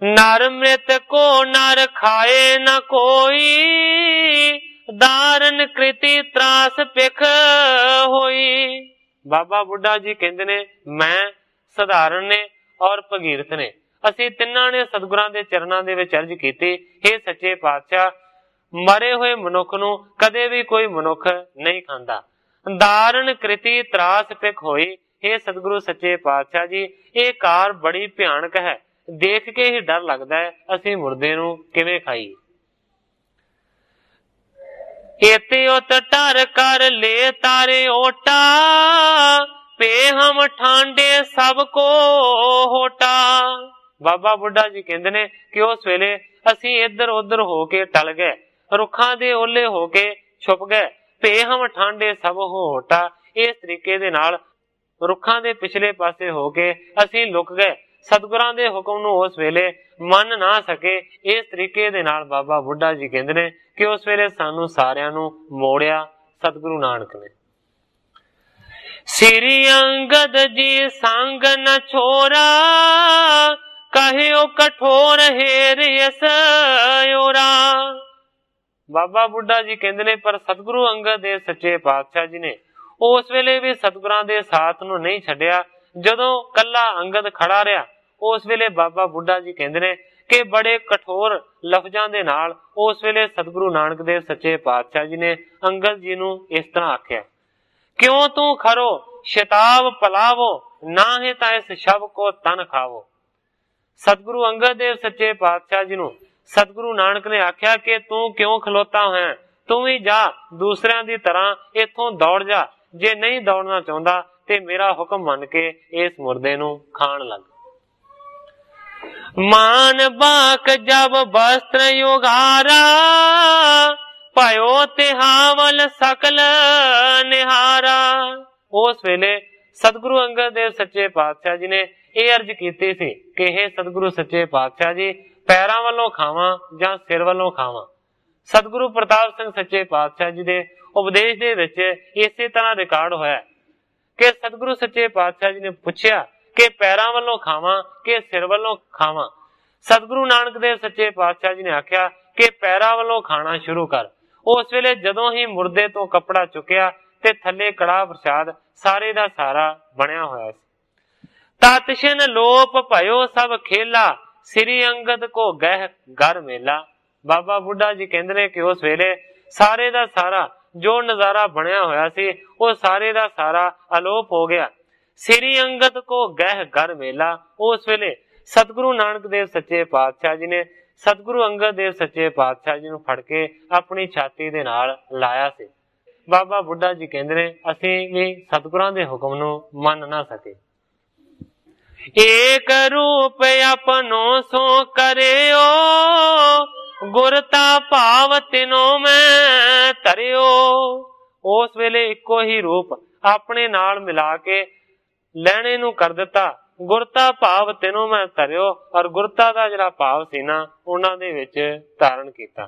नर मृत को नर खाए न कोई, दारन कृति त्रास पिख होई। बाबा बुढ़ा जी कहते ने मैं सधारण ने और भगीरथ ने असी तिन्ना ने सतगुरां दे चरना दे विच अर्ज कीती, हे सच्चे पातशाह, मरे हुए मनुख नू कदे भी कोई मनुख नहीं खांदा। दारण कृति त्रास पिख होई, हे सतगुरु सच्चे पातशाह जी ये कार बड़ी भयानक है, देख के ही डर लगता है असी मुर्दे नू किवें खाईए। एते उत टर कर ले तारे ओटा, पे हम ठांडे सबको होटा। बाबा बुढ़ा जी कहते ने कि उस वेले असी इधर उधर होके टल गए, रुखां दे ओले होके छुप गए, पे हम ठांडे सब होटा। इस तरीके दे नाल रुखां दे पिछले पासे होके असी लुक गए, सतगुरां दे हुक्म नू उस वेले मन ना सके। इस तरीके दे नाल बाबा बुढ़ा जी कहते ने कि उस वेले सानू सारियां नू मोड़िया सतगुरु नानक ने। श्री अंगद जी संग न छोरा, कहियो कठोर हेर यस ओरा। बाबा बुढ़ा जी कहते ने पर सतगुरु अंगद दे सच्चे पातशाह जी ने उस वेले भी सतगुरां दे साथ नू नहीं छड्डिया। जदों कल्ला अंगद खड़ा रहा उस वेले बाबा बुढ़ा जी कहते ने कि बड़े कठोर लफ्जां दे नाल उस वेले सतगुरु नानक देव सच्चे पातशाह जी ने अंगद जी नू इस तरह आख्या, क्यों तू खरो शताब पलावो, ना है ता इस शव को तन खावो। सतगुरु अंगद देव सच्चे पातशाह जी नू सतगुरु नानक ने आख्या कि तू क्यों खलोता है, तू भी जा दूसरियां दी तरह इथों दौड़ जा, जे नहीं दौड़ना चाहता ते मेरा हुक्म मन के इस मुर्दे नू खान लग। मान बाक जब वस्त्र युगारा, पायो तिहावल सकल निहारा। उस वेले सतगुरु अंगद देव सच्चे पातशाह जी ने यह अर्ज की थी कि हे सतगुरु सच्चे पातशाह जी पैरां वालों खावां जां सिर वालों खावां। सतगुरु प्रताप सिंह सच्चे पातशाह जी दे उपदेश दे विच इसे तरह रिकॉर्ड होया कि सतगुरु सच्चे पातशाह जी ने पूछया कि पैरां वालों खावां कि सिर वालों खावां। सतगुरु नानक देव सच्चे पातशाह जी ने आख्या कि पैरां वालों खाना शुरू कर। उस वेले जदों ही मुर्दे तो कपड़ा चुकिया ते थल्ले कड़ा प्रसाद सारे दा सारा बनया होया सी। तत्क्षण लोप भयो सब खेला, श्री अंगद को गह घर मेला। बाबा बुढ़ा जी कहते ने कि उस वेले सारे दा सारा जो नजारा बनया होया सी वो सारे दा सारा अलोप हो गया। श्री अंगद को गह घर मेला। उस वेले सतगुरु नानक देव सच्चे पातशाह जी ने सतगुरु अंगद देव सच्चे पातशाह जी नू फड़ के अपनी छाती दे नाल लाया सी। बाबा बुढ़ा जी कहते ने असी भी सतगुरां दे हुक्म नू मन ना सके। एक रूप अपनो सो करियो, गुरता भाव तिनो में तरियो। उस वेले इको ही रूप अपने नाल मिला के लैणे नू कर दिता। गुरता भाव तिनो में तरियो और गुरता दा जिहड़ा भाव सी ना उन्हां दे विच धारण कीता।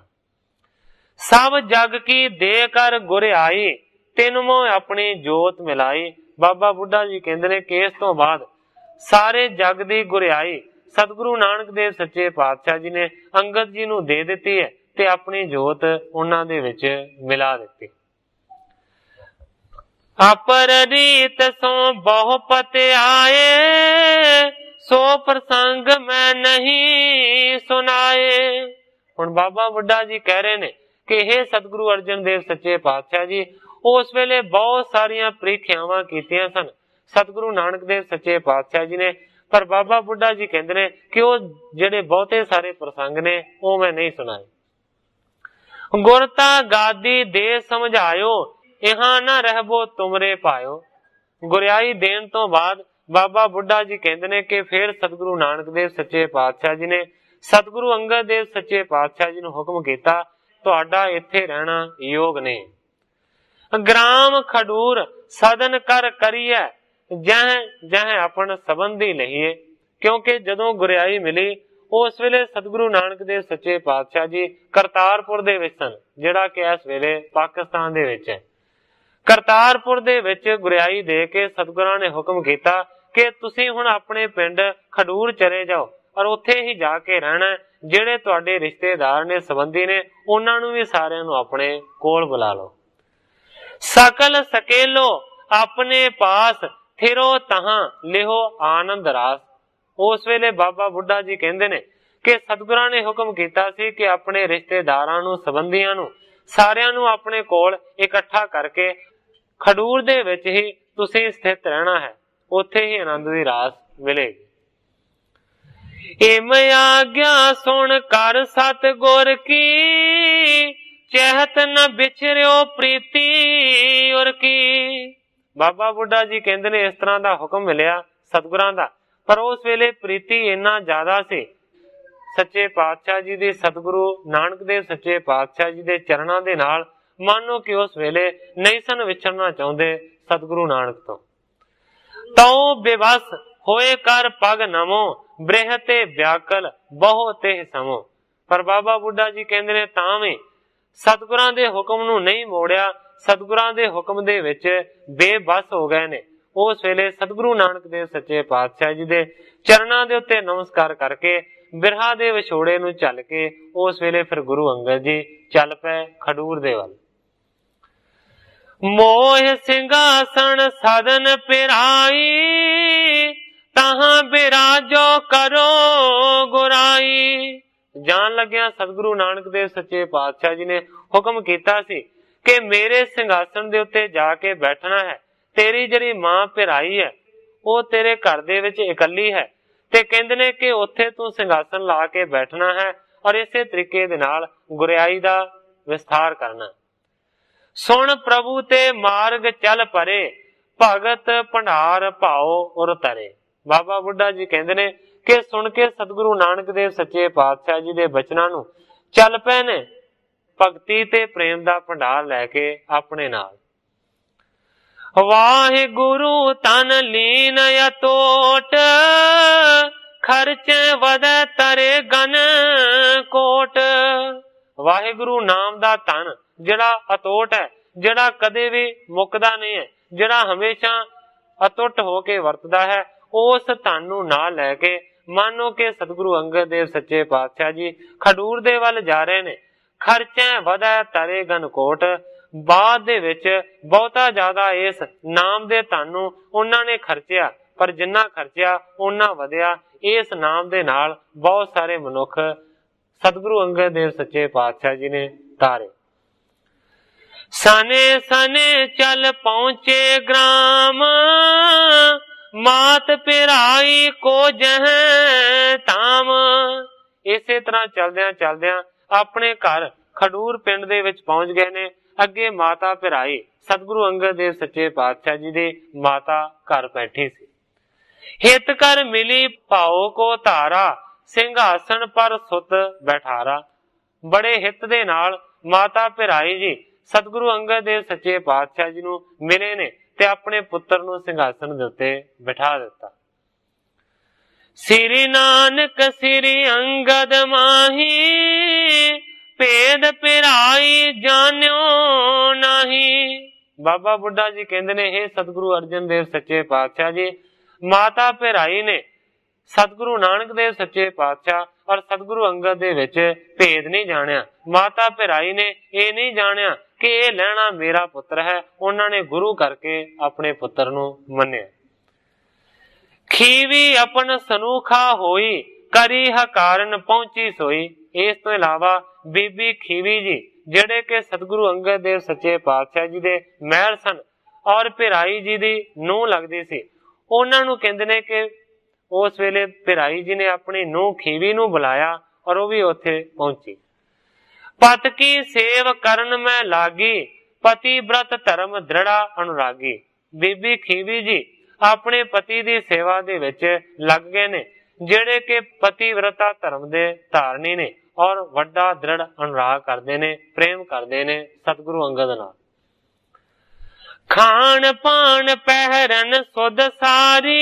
सब जग की दे कर गुर आई, तिन मोह अपनी जोत मिलाई। बाबा बुढ़ा जी कहते ने कि इस तो बाद सारे जग दी गुरियाई सतगुरु नानक देव सच्चे पातशाह जी ने अंगद जी नू दे दिती है ते अपनी जोत उन्हां दे विच मिला दिती। अपर रीत सो बहुपत आए, सो प्रसंग मैं नहीं सुनाए। हुण बाबा बुढ़ा जी कह रहे ने कि हे सतगुरु अर्जन देव सच्चे पातशाह जी उस वेले बहुत सारियां परीक्षावां कीतियां सन सतगुरु नानक देव सच्चे पातशाह जी ने, पर बाबा बुढ़ा जी कहते ने कि वो जेडे बहुते सारे प्रसंग ने वो मैं नहीं सुनाए। गुरता गादी दे समझायो, इहां ना रहबो तुमरे पायो। गुरियाई देन तो बाद बाबा बुढ़ा जी कहते ने कि फिर सतगुरु नानक देव सच्चे पातशाह जी ने सतगुरु अंगद देव सच्चे पातशाह जी ने हुक्म किया, तुहाडा इत्थे रहना योग नहीं। ग्राम खडूर सदन कर करिए, जह जह अपन संबंधी लहीए। क्योंकि जदों गुरियाई मिली उस वेले सतगुरु नानक देव सच्चे पातशाह जी करतारपुर दे विच सन, जिहड़ा कि इस वेले पाकिस्तान दे विच है। करतारपुर दे विच गुरियाई दे के सतगुरां ने हुक्म किया कि तुसीं हुण अपने पिंड खडूर चले जाओ और उत्थे ही जाके रहना। जिहड़े तुहाडे रिश्तेदार ने संबंधी ने उन्हां नूं भी सारिआं नूं अपने कोल बुला लो। सकल सकेलो अपने पास, फिरो तहां लिहो आनंद रास। उस वेले बाबा बुढ़ा जी कहंदे ने कि सतगुरां ने हुक्म कीता सी कि अपने रिश्तेदारां नूं संबंधियां नूं सारिआं नूं अपने कोल इकट्ठा करके खडूर दे विच ही तुसीं स्थित रहना है, उत्थे ही आनंद दी रास मिलेगी। इम आज्ञा सुन कर सतगुर की, चहत न बिछरियो प्रीति उर की। बाबा बुढ़ा जी कहंदे ने इस तरह दा हुक्म मिलिया सतगुरां दा, पर उस वेले प्रीति इन्ना ज्यादा सी सच्चे पातशाह जी दी, सतगुरु नानक देव सच्चे पातशाह जी दे चरणां दे नाल मानो कि उस वेले नहीं सन विछड़ना चाहुंदे सतगुरु नानक तो। तौ बेबस होए कर पग नमो, बृहते व्याकल बहु तेह समो। पर बाबा बुढ़ा जी कहंदे ने तां भी सतगुरां दे हुक्म नूं नहीं मोड़िया, सतगुरां दे हुक्म दे विच बेबस हो गए ने। उस वेले सतगुरु नानक देव सच्चे पातशाह जी दे चरणां दे उत्ते नमस्कार करके बिरहा दे विछोड़े नूं झल के उस वेले फिर गुरु अंगद जी चल पे खडूर दे वल। मोह सिंहासन सदन पिराई, तहां बिराजो करो गुराई। जान लग्या सतगुरु नानक देव सच्चे पातशाह जी ने हुक्म कीता सी कि मेरे सिंहासन दे उत्ते जाके बैठना है। तेरी जिहड़ी मां पिराई है वो तेरे घर दे विच इकल्ली है, ते कहंदे ने कि उत्थे तू सिंहासन ला के बैठना है और इसे तरीके दे नाल गुरियाई दा विस्तार करना। सुन प्रभु ते मार्ग चल परे, भगत भंडार भाओ उर तरे। बाबा बुढ़ा जी कहंदे ने कि सुन के सतगुरु नानक देव सच्चे पातशाह जी दे बचनां नूं चल पए ने भगती ते प्रेम दा भंडार लैके अपने नाल। वाहिगुरु तन लीन अतोट, खर्चे वध तरे गन कोट। वाहिगुरु नाम दा धन जिहड़ा अतोट है, जिहड़ा कदे भी मुकदा नहीं है, जिहड़ा हमेशा अतुट होके वरतदा है, उस धन नूं नाल लैके मानो कि सतगुरु अंगद देव सच्चे पातशाह जी खडूर दे वल जा रहे ने। खर्चे वधै तरे गन कोट, बाद दे विच बहुता ज्यादा इस नाम दे धन नूं उन्हां ने खर्चिया, पर जिन्ना खर्चिया उन्ना वधिया इस नाम दे नाल बहुत सारे मनुख सतगुरु अंगद देव सच्चे पातशाह जी ने तारे। सने सने चल पहुंचे ग्राम, मात पिराई को जह ताम। इसे तरह चलदियां चलदियां अपने घर खडूर पिंड दे विच पहुंच गए ने। अगे माता पिराई सतगुरु अंगद देव सच्चे पातशाह जी दी माता घर बैठी सी। हित कर मिली भाओ को धारा, सिंहासन पर सुत बैठारा। बड़े हित दे नाल माता पिराई जी सतगुरु अंगद देव सच्चे पातशाह जी नूं मिले ने ते अपने पुत्र नूं सिंहासन दे उत्ते बिठा दिता। श्री नानक श्री अंगद माही, भेद पिराई जान्यो नाही। बाबा बुढ़ा जी कहंदे ने हे सतगुरु अर्जन देव सच्चे पातशाह जी, माता पिराई ने सतगुरु नानक देव सच्चे पातशाह और सतगुरु अंगद दे विच भेद नहीं जानिया। माता पिराई ने ये नहीं जानिया कि ये लैना मेरा पुत्र है, उन्होंने गुरु करके अपने पुत्र नूं मन्निया। खीवी अपन सनूखा होई, करी हकारण पहुंची सोई। इस तो इलावा बीबी खीवी जी जेड़े के सतगुरु अंगद देव सच्चे पातशाह जी दे महर सन और पिराई जी दी नूह लगदी सी, उन्हां नूं कहंदे ने कि उस वेले पिराई जी ने अपनी नूह खीवी नूं बुलाया और वह भी उत्थे पहुंची। पत की सेव करन में लागी, पति व्रत धर्म दृढ़ा अनुरागी। बीबी खीवी जी अपने पति की सेवा दे विच लग गए ने, जेड़े के पति व्रता धर्म दे धारणी ने और वड्डा दृढ़ अनुराग करते ने, प्रेम करते ने सतगुरु अंगद नाल। खान पान पहरन सुध सारी,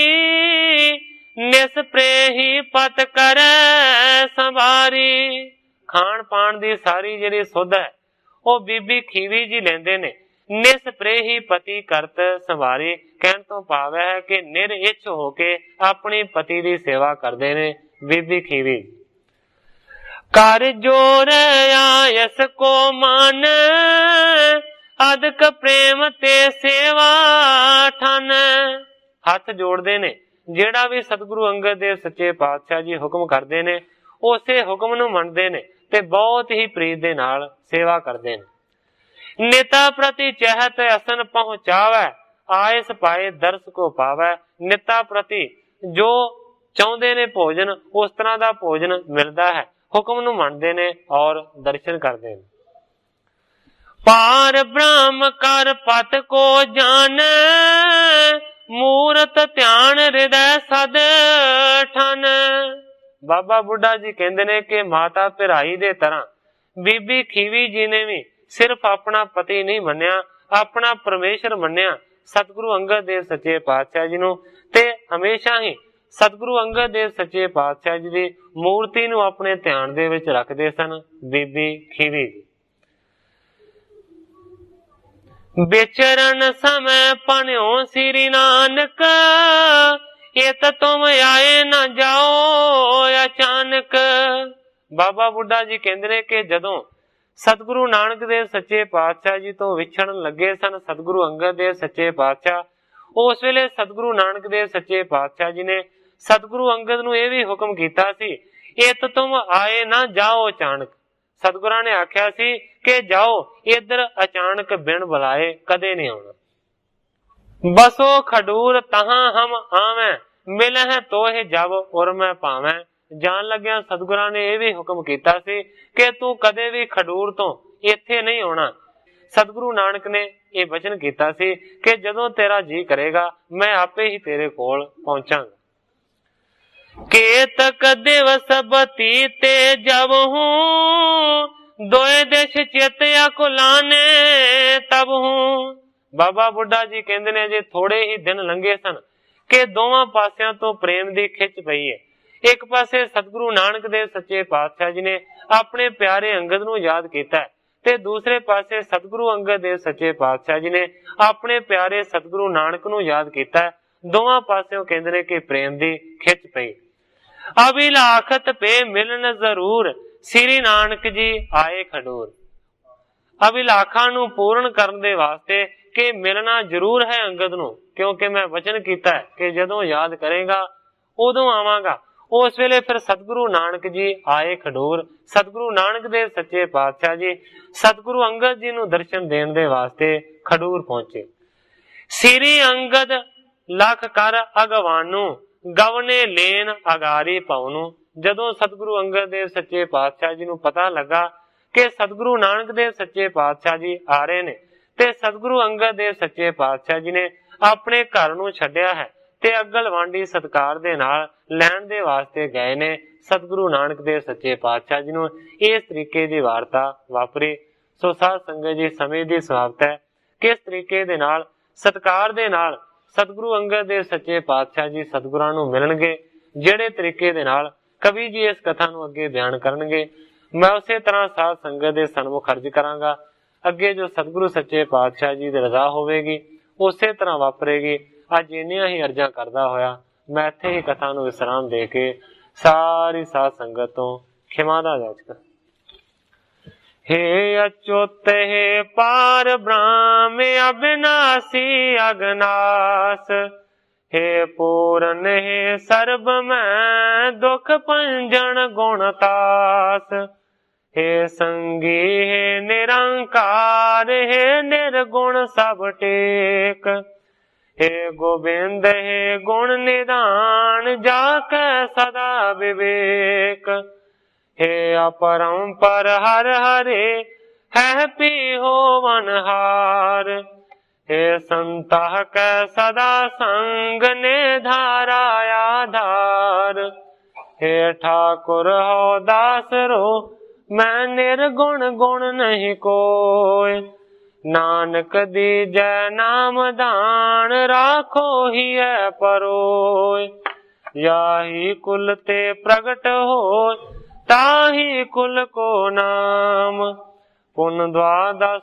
निस्प्रे ही पत करे संवारी। खान पान दी सारी जिहड़ी सुध है वो बीबी खीवी जी लेंदे ने। निस्प्रे ही पति करत संवारी, कहण तो भाव है कि निरइच्छ होके अपनी पति दी सेवा करदे ने बीबी खीवी। कर जोर आयस को मान, अदक प्रेम ते सेवा ठन। हथ जोड़दे ने, जेड़ा भी सतगुरु अंगद देव सच्चे पातशाह जी हुक्म करदे ने उसे हुक्म नूं मनदे ने ते बहुत ही प्रीत दे नाल सेवा करदे ने। नेता प्रति चहत असन पहुंचावे, आयस पाए दर्श को पावे। नेता प्रति जो चाहुंदे ने भोजन उस तरह दा भोजन मिलदा है, हुक्म नूं मनदे ने और दर्शन करदे ने। पार ब्रह्म कर पत को जान, मूरत ध्यान हृदय सद ठन। बाबा बुढ़ा जी कहते ने कि माता पिराई दे तरह बीबी खीवी जी ने भी सिर्फ अपना पति नहीं मन्या, अपना परमेश्वर मन्या सतगुरु अंगद देव सच्चे पातशाह जी नूं, ते हमेशा ही सतगुरु अंगद देव सच्चे पातशाह जी दी मूर्ति नूं अपने ध्यान दे विच रखदे सन बीबी खीवी। विचरण समय पन्यो श्री नानक, एत तुम आए न जाओ अचानक। बाबा बुढ़ा जी कहते ने कि जदों सतगुरु नानक देव सच्चे पातशाह जी तो विछड़न लगे सन सतगुरु अंगद देव सच्चे पातशाह, उस वेले सतगुरु नानक देव सच्चे पातशाह जी ने सतगुरु अंगद नूं यह भी हुक्म कीता सी, एत तुम आए न जाओ अचानक। सतगुरां ने आख्या सी कि जाओ इधर अचानक बिन बुलाए कदे नहीं आना। बसो खडूर तहां हम आवे, मिले हैं तो ही जब उर में पावे। जान लग्या सतगुरां ने यह भी हुक्म कीता सी कि तू कदे भी खडूर तो इत्थे नहीं आना। सतगुरु नानक ने यह वचन कीता सी कि जदों तेरा जी करेगा मैं आपे ही तेरे कोल पहुंचांगा। केतक दिवस बतीते जब हूँ, दोए देश चेतिया को लाने तब हूँ। बाबा बुढ़ा जी कहते ने जे थोड़े ही दिन लंघे सन कि दोवां पासियां तो प्रेम दी खिच पई है। एक पासे सतगुरु नानक देव सच्चे पातशाह जी ने अपने प्यारे अंगद नूं याद कीता है ते दूसरे पासे सतगुरु अंगद देव सच्चे पातशाह जी ने अपने प्यारे सतगुरु नानक नूं याद कीता है। दोवां पासियों कहते ने कि प्रेम दी खिच पई। अभिलाखत पे मिलन जरूर, श्री नानक जी आए खडूर। अभिलाखा नूं पूर्ण करन दे वास्ते कि मिलना जरूर है अंगद नूं, क्योंकि मैं वचन कीता है कि जदों याद करेगा उदों आवांगा। उस वेले फिर सतगुरु नानक जी आए खडूर। सतगुरु नानक देव सच्चे पातशाह जी सतगुरु अंगद जी नूं दर्शन देण दे वास्ते खडूर पहुंचे। श्री अंगद लख कर अगवानू, गवने लेन अगारी पवनू। जदों सतगुरु अंगद देव सच्चे पातशाह जी नूं पता लगा कि सतगुरु नानक देव सच्चे पातशाह जी आ रहे ने ते सतगुरु अंगद देव सच्चे पातशाह जी ने अपने घर नूं छड्डिया है ते अगल वांडी सत्कार दे नाल लैण दे वास्ते गए ने। सतगुरु नानक देव सच्चे पातशाह जी नूं इस तरीके दी वार्ता वापरी। सो साध संगत जी समय दी सुहावत है किस तरीके दे नाल सत्कार दे नाल सतगुरु अंगद देव सच्चे पातशाह जी सतगुरां नूं मिलणगे, जिहड़े तरीके दे नाल कवि जी इस कथा नूं अगे बयान करनगे मैं उसे तरह साध संगत दे सन्मुख अर्ज करांगा। अगे जो सतगुरु सच्चे पातशाह जी दी रजा होवेगी उसे तरह वापरेगी। अज इन्नियां ही अर्जां करदा होया मैं इत्थे ही कथा नूं विश्राम दे के सारी साध संगत तो खिमा दा याचक। हे अच्युत हे पार ब्रह्म अविनाशी अगनास, हे पूरन हे सर्ब में दुख पंजन गुणतास, हे संगी हे निरंकार हे निर्गुण सब टेक, हे गोविंद हे गुण निदान जाके सदा विवेक, हे अपरंपर हर हरे है पी होवनहार। हे संता कै सदा संग ने धारा आधार। हे ठाकुर हो दास रो मैं निर्गुण गुण नहीं कोय। नानक दीजै नाम दान राखो ही है परोय। याही कुल ते प्रगट हो ताही कुल को नाम। पुन द्वादश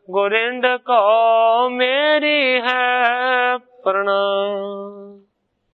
गोरिंद को मेरी है प्रणाम।